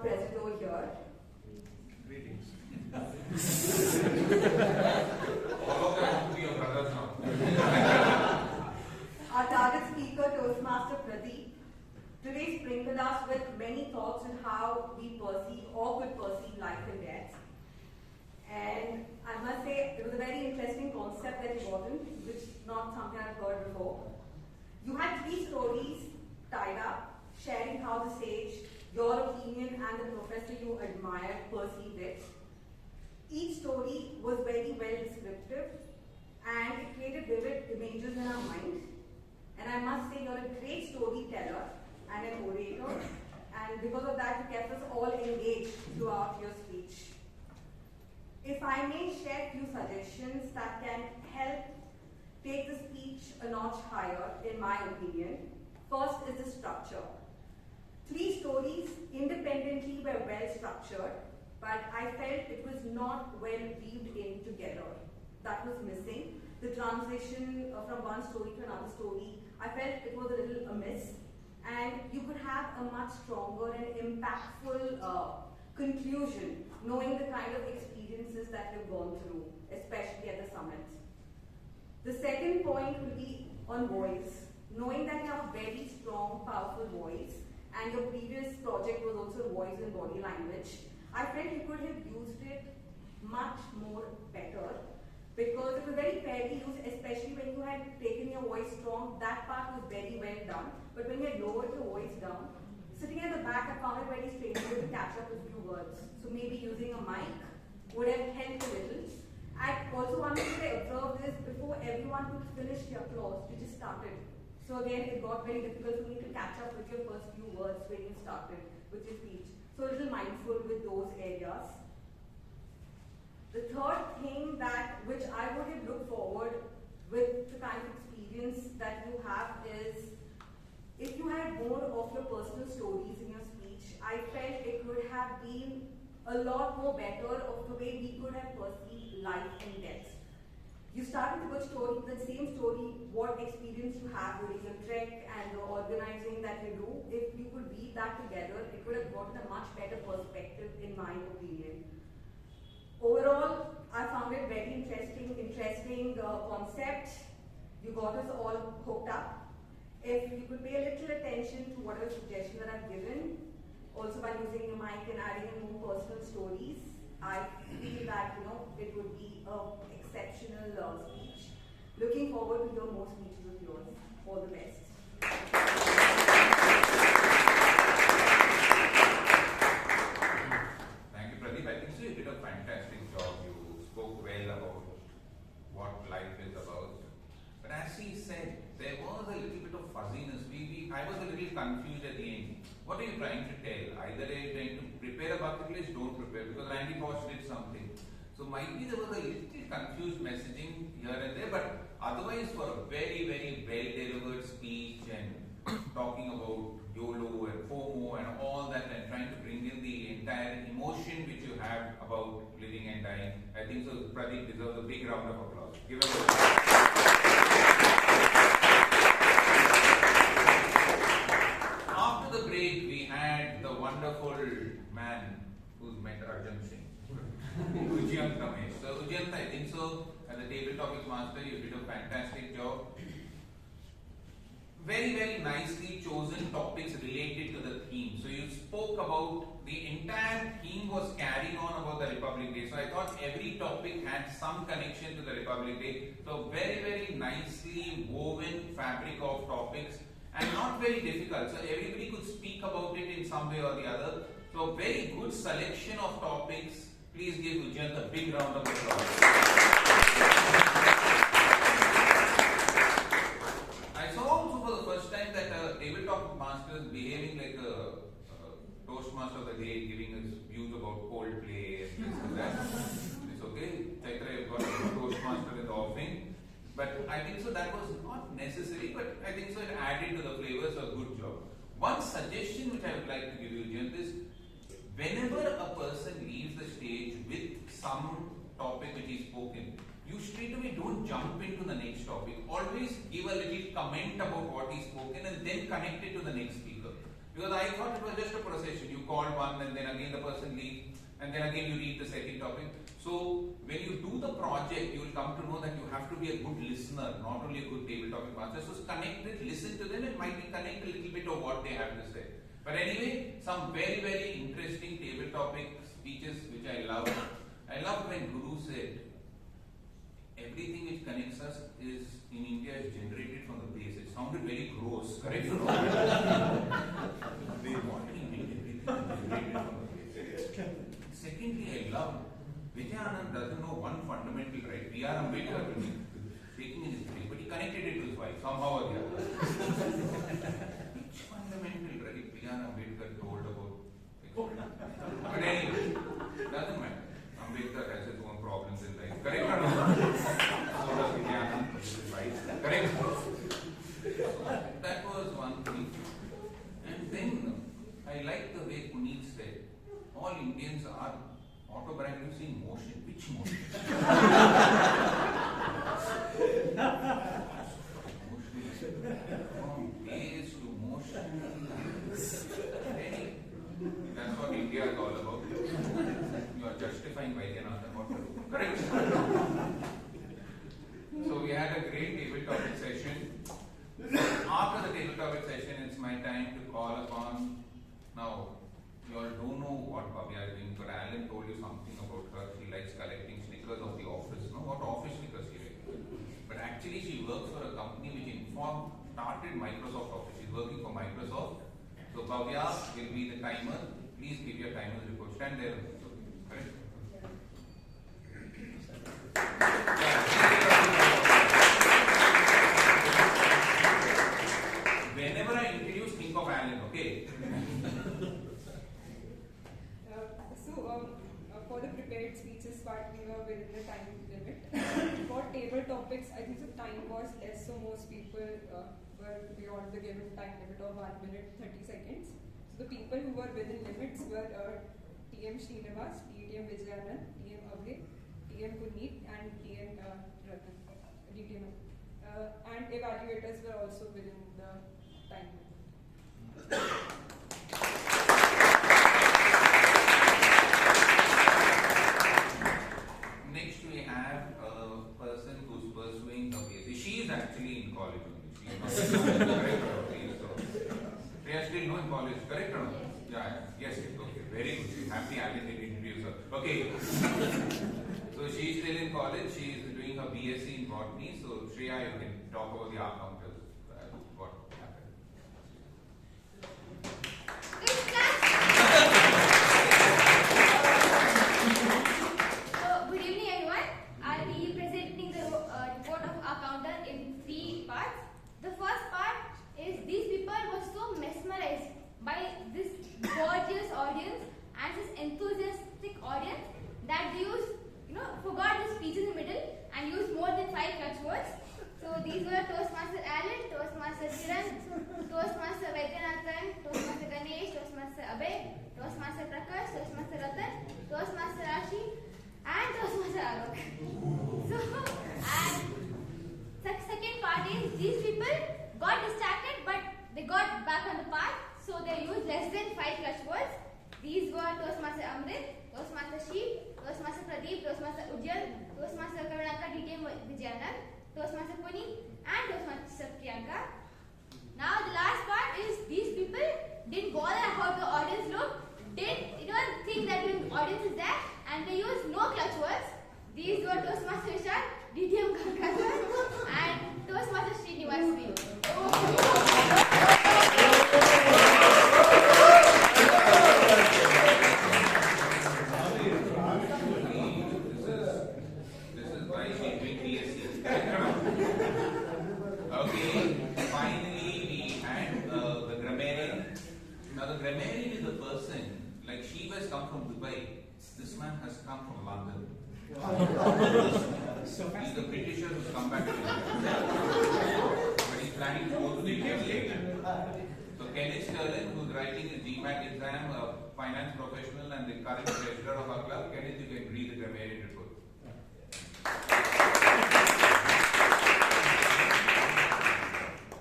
Present over here. Greetings. All of them want to be your brothers now. Our target speaker, Toastmaster Pradeep, today sprinkled us with many thoughts on how we perceive or could perceive life and death. And I must say, it was a very interesting concept that you brought in, which is not something I've heard before. You had 3 stories tied up, sharing how the sage, your opinion and the professor you admired perceived it. Each story was very well descriptive and it created vivid images in our mind. And I must say you're a great storyteller and an orator, and because of that you kept us all engaged throughout your speech. If I may share a few suggestions that can help take the speech a notch higher, in my opinion. First is the structure. 3 stories independently were well structured, but I felt it was not well weaved in together. That was missing. The transition from one story to another story, I felt it was a little amiss, and you could have a much stronger and impactful conclusion, knowing the kind of experiences that you've gone through, especially at the summit. The second point will be on voice. Knowing that you have a very strong, powerful voice, and your previous project was also voice and body language, I felt you could have used it much more better, because it was very fairly used, especially when you had taken your voice strong. That part was very well done, but when you had lowered your voice down, sitting at the back, I found it very strange to catch up with few words. So maybe using a mic would have helped a little. And also one thing I observed is before everyone could finish the applause, you just started. So again, it got very difficult for me to catch up with your first few words when you started with your speech. So a little mindful with those areas. The third thing which I would have looked forward with the kind of experience that you have is, if you had more of your personal stories in your speech, I felt it would have been a lot more better of the way we could have perceived life and death. You start with a good story, the same story, what experience you have during the trek and the organizing that you do. If you could weave that together, it would have gotten a much better perspective, in my opinion. Overall, I found it very interesting concept. You got us all hooked up. If you could pay a little attention to whatever suggestion that I've given, also by using the mic and adding in more personal stories, I feel that it would be an exceptional speech. Looking forward to hear more speeches of yours. All the best. Thank you, Pradeep. I think so you did a fantastic job. You spoke well about what life is about. But as he said, there was a little bit of fuzziness. I was a little confused at the end. What are you trying to tell? Either are you trying to prepare a bucket list, don't prepare, because Randy Bosch did something. So might be there was a little confused messaging here and there, but otherwise for a very, very well-delivered speech and talking about YOLO and FOMO and all that and trying to bring in the entire emotion which you have about living and dying, I think so Pradeep deserves a big round of applause. Give him After the break, we had the wonderful man who's met Arjun Singh, Ujyant Ramesh. So Ujyant, I think so, as a table topics master, you did a fantastic job. Very, very nicely chosen topics related to the theme. So you spoke about the entire theme was carrying on about the Republic Day. So I thought every topic had some connection to the Republic Day. So very, very nicely woven fabric of topics and not very difficult. So everybody could speak about it in some way or the other. So very good selection of topics. Please give Ujyant a big round of applause. I saw also for the first time that tabletop master is behaving like a Toastmaster of the day, giving his views about Coldplay and this and that. It's okay. Chaitra, you've got a Toastmaster in the offering. But I think so that was not necessary, but I think so it added to the flavor, so good job. One suggestion which I would like to give you, Ujyant, is whenever a person leaves the stage with some topic which is spoken, you straight away don't jump into the next topic. Always give a little comment about what is spoken and then connect it to the next speaker. Because I thought it was just a procession. You called one and then again the person leaves and then again you read the second topic. So when you do the project, you will come to know that you have to be a good listener, not only a good table topic master. So connect it, listen to them, and might connect a little bit of what they have to say. But anyway, some very, very interesting table topic speeches which I love. I love when Guru said, everything which connects us is in India is generated from the base. It sounded very gross, correct? They want to make everything generated from the base. Secondly, I love Vijay doesn't know one fundamental right. PM Ambedkar speaking in his brain, but he connected it to his wife somehow or the other. Which fundamental right PM Ambedkar told about? But anyway, doesn't matter. Ambedkar has his own problems in life. Correct or not? So does Vijay with his wife. Correct? That was one thing. And then I like the way Puneeth said, all Indians are autobiography in motion. Which motion? From base to motion. That's what India is all about. You are justifying Vaidyanathan what to do. Correct? So we had a great table topic session. After the table topic session, it's my time to call upon. Now, you all don't know what Bhavya is doing, but Alan told you something about her. She likes collecting stickers of the office. No, what office stickers she likes? But actually, she works for a company which started Microsoft Office. She's working for Microsoft. So Bhavya will be the timer. Please give your timer's report. Stand there. Correct? Whenever I introduce, think of Alan, okay? For the prepared speeches part, we were within the time limit. For table topics, I think the time was less, so most people were beyond the given time limit of 1 minute 30 seconds. So the people who were within limits were TM Srinivas, TM Vijay, TM Abhay, TM Puneeth, and TM DTM. And evaluators were also within the time limit. Next we have a person who's pursuing a PhD. She is actually in college only. She is not in college, correct or not? So, they are still in college, correct or not? Yeah, yes, okay, very good. She's happy I didn't introduce her. Okay. So she is still in college. She is doing her BSc in botany. So Shreya, you can talk about the encounters. What happened? So, good evening everyone. I'll be presenting the report of our counter in 3 parts. The first part is these people were so mesmerized by this gorgeous audience and this enthusiastic audience that they forgot the speech in the middle and used more than 5 clutch words. So these were Toastmaster Alan, Toastmaster Chiranth, Toastmaster Vaidyanathan, Toastmaster Ganesh, Toastmaster Abhay, Toastmaster Prakash, Toastmaster Ratan, Toastmaster Rashi, and Toastmaster Arok. So, and the second part is these people got distracted but they got back on the path, so they used less than 5 clutch words. These were Toastmaster Amrit, Toastmaster Sheeb, Toastmaster Pradeep, Toastmaster Ujyant, Toastmaster Karunakar, DTM Vijay, Toastmaster Puneeth, and Toastmaster Priyanka. Now the last part is these people didn't bother how the audience looked, didn't think that the audience is there, and they used no clutch words. These were Toastmaster Vishal, DTM Gangadhar, and Toastmaster Srinivas. Okay, finally we had the grammarian. Now the grammarian is a person, like Sheeb has come from Dubai, this man has come from London. He's a Britisher who's come back to India. But he's planning to go to India later. So Kenneth Sterling, who's writing his GMAT exam, a finance professional and the current treasurer of our club. Kenneth, you can read the grammarian report.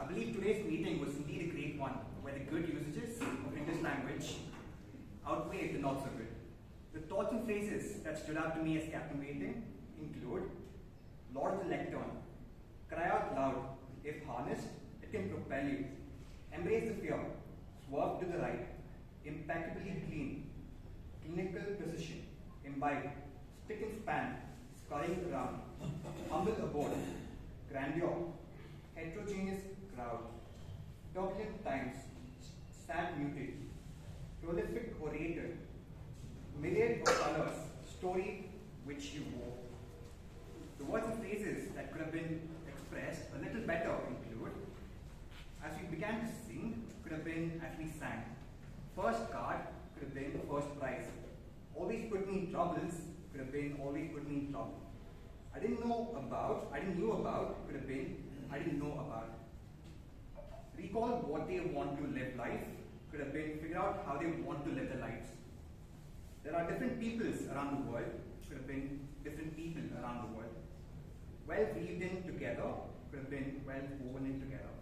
I believe today's meeting was indeed a great one, where the good usages of English language outweighed the not so good. The thoughts and phrases that stood out to me as captivating include: Lord of the lectern, cry out loud, if harnessed, it can propel you. Embrace the fear, swerve to the right, impeccably clean, clinical precision, imbibe, spick and span, scurrying around, humble abode, grandeur, heterogeneous crowd, turbulent times, sad muted, prolific orator, myriad of colors, story which you wore. The words and phrases that could have been expressed a little better include: as we began to sing, could have been as we sang. First card could have been first prize. Always put me in troubles could have been always put me in trouble. I didn't know about could have been I didn't know about. Recall what they want to live life could have been figure out how they want to live their lives. There are different peoples around the world could have been different people around the world. Well weaved in together could have been well woven in together.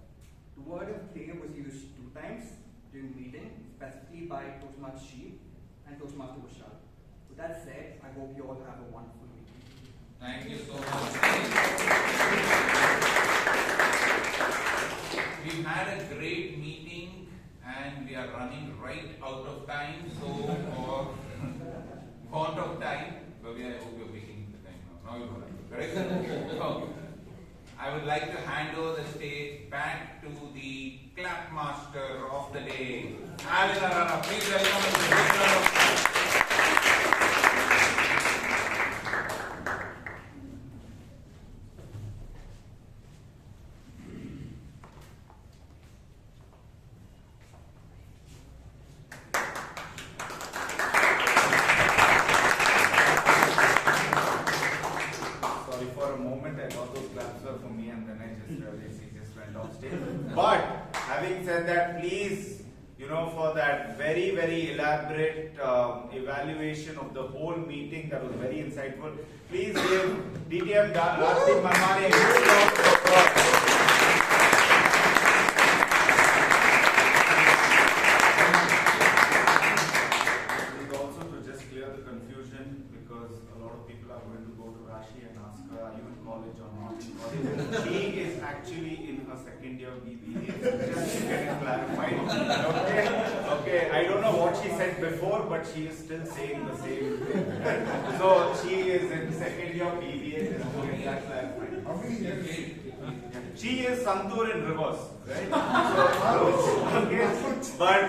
The word of play was used 2 times during the meeting, specifically by Toastmaster Sheeb and Toastmaster Vishal. With that said, I hope you all have a wonderful meeting. Thank you so much. We've had a great meeting and we are running right out of time. So for want of time, but I hope you're making the time now. Now you know that, correct? So, I would like to hand over the stage back to the clap master of the day, Aranha. Please welcome him. But having said that, please for that very, very elaborate evaluation of the whole meeting. That was very insightful. Please give DTM Rajdeep Manmane a huge round of applause. Also to just clear the confusion, because a lot of people are going to go to Rashi and ask her, are you in college or not in college? She is actually in her second year BBA. Just to get it clarified. Okay. I don't know what she said before, but she is still saying the same thing. So she is in second year BBA. Just to get that clarified. How many years? She is Santur in reverse, right? But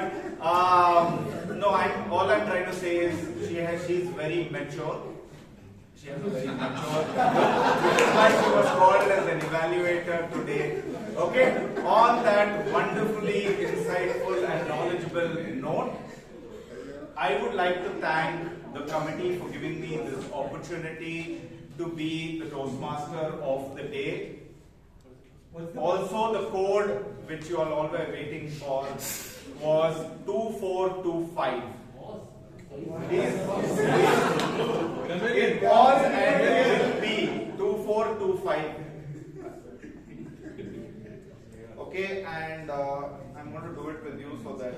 no, all I'm trying to say is she's very mature. She has a very mature. This is why she was called as an evaluator today. Okay, on that wonderfully insightful and knowledgeable note, I would like to thank the committee for giving me this opportunity to be the Toastmaster of the day. Also, the code which you all were waiting for was 2425. It was and will be 2425. Okay, and I'm going to do it with you so that.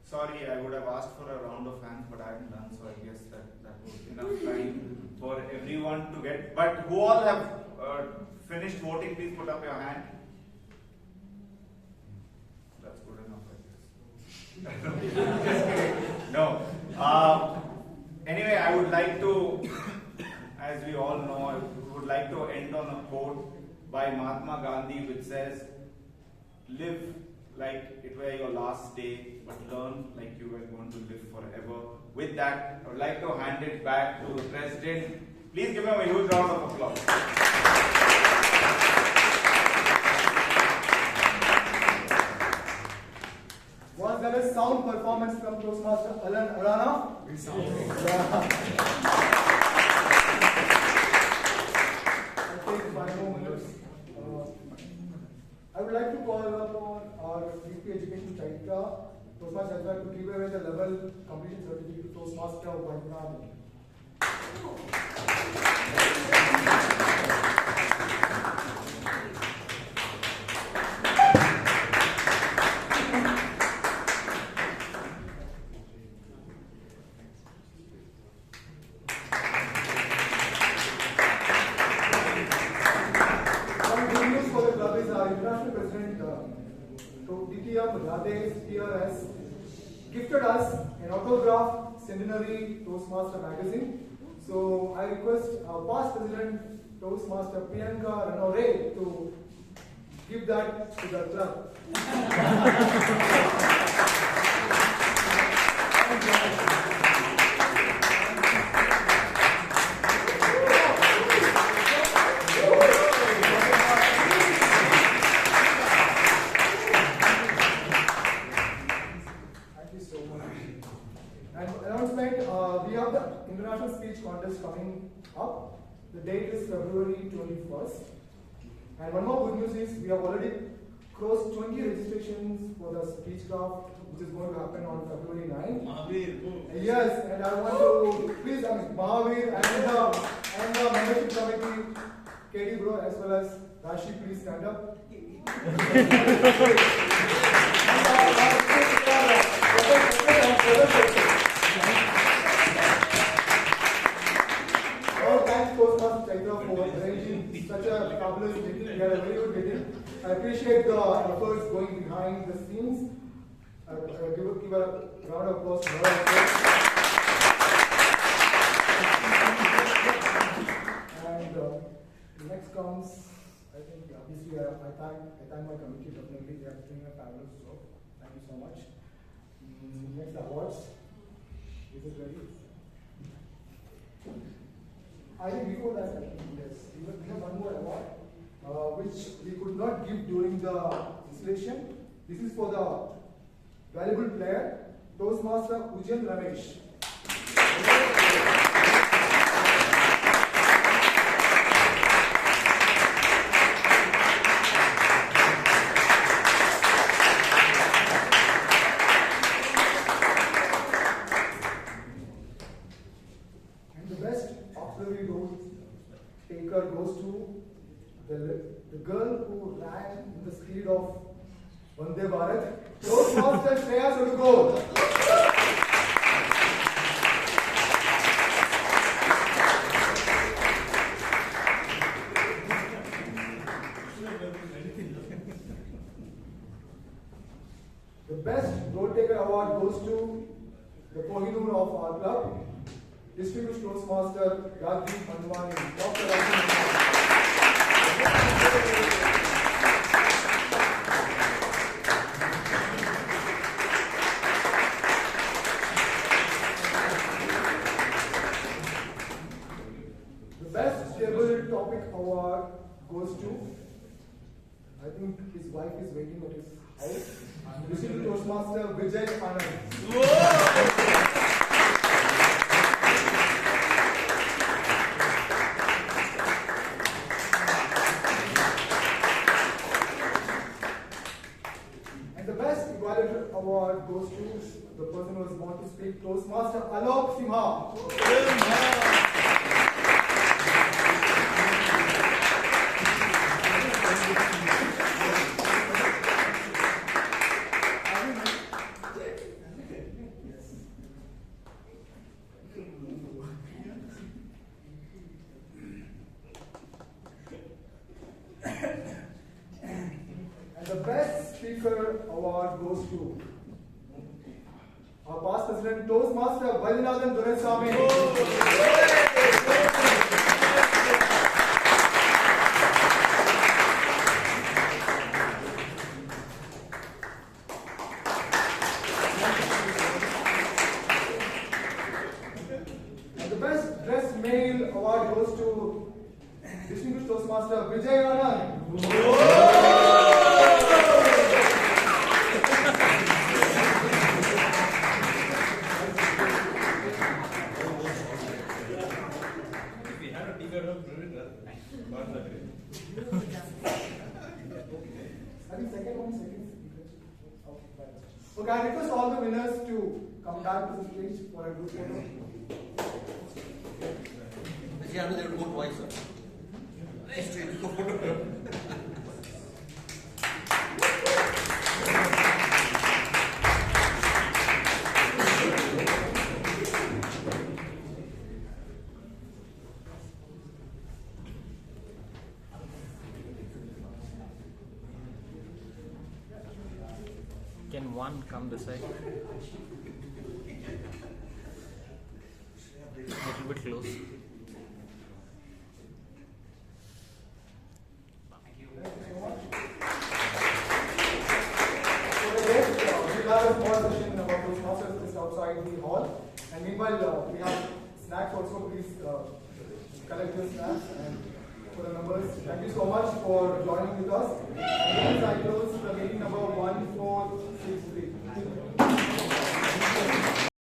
Sorry, I would have asked for a round of hands, but I haven't done so. I guess that was enough time for everyone to get. But who all have finished voting? Please put up your hand. That's good enough, I guess. Just kidding. No. Anyway, I would like to, as we all know, I would like to end on a quote by Mahatma Gandhi, which says, "Live like it were your last day, but learn like you were going to live forever." With that, I would like to hand it back to the President. Please give him a huge round of applause. Was there a sound performance from Toastmaster Aranha? I'll take 5 more minutes. I would like to call upon our VP Education Chaitra, Toastmaster Chaitra, to give away the level completion certificate to Toastmaster Vaidyanathan. has gifted us an autograph centenary Toastmaster magazine. So I request our past president, Toastmaster Priyanka Ranore, to give that to the club. Contest coming up. The date is February 21st. And one more good news is we have already crossed 20 registrations for the speechcraft, which is going to happen on February 9th. Mahavir. Yes, and I want to please, Mahavir and the membership committee, KD bro, as well as Rashi, please stand up. For arranging such a fabulous meeting. We had a very good meeting. I appreciate the efforts going behind the scenes. Give a round of applause to her. And next comes, I think, obviously, I thank doing a fabulous job. Thank you so much. Next awards. Is it ready? I think before that, yes, we have one more award, which we could not give during the installation. This is for the valuable player, Toastmaster Ujyant Ramesh. Goes to the girl who ran in the speed of Vande Bharat, Toastmaster Shreya Sudukor. The best road taker award goes to the Kohinoor of our club, Distinguished Toastmaster Rajiv Manwani, Dr. Rajiv. The best table topic award goes to, I think his wife is waiting at his house, Distinguished Toastmaster Vijay Anand. Award goes to the person who was born to speak, Toastmaster Alok Simha. And the best speaker award goes to our past president, Toastmaster Vaidyanathan Duraisamy. And the best dressed male award goes to Distinguished Toastmaster Vijay Anand. Okay, I request all the winners to come back to the stage for a group photo. Actually, I know they would go twice, sir. Straight to photo. Can one come this side? A little bit close. We have a small session about Toastmasters just outside the hall. And meanwhile, we have snacks also. Please collect your snacks and for the members. Thank you so much for joining with us. And I close the meeting number 1463.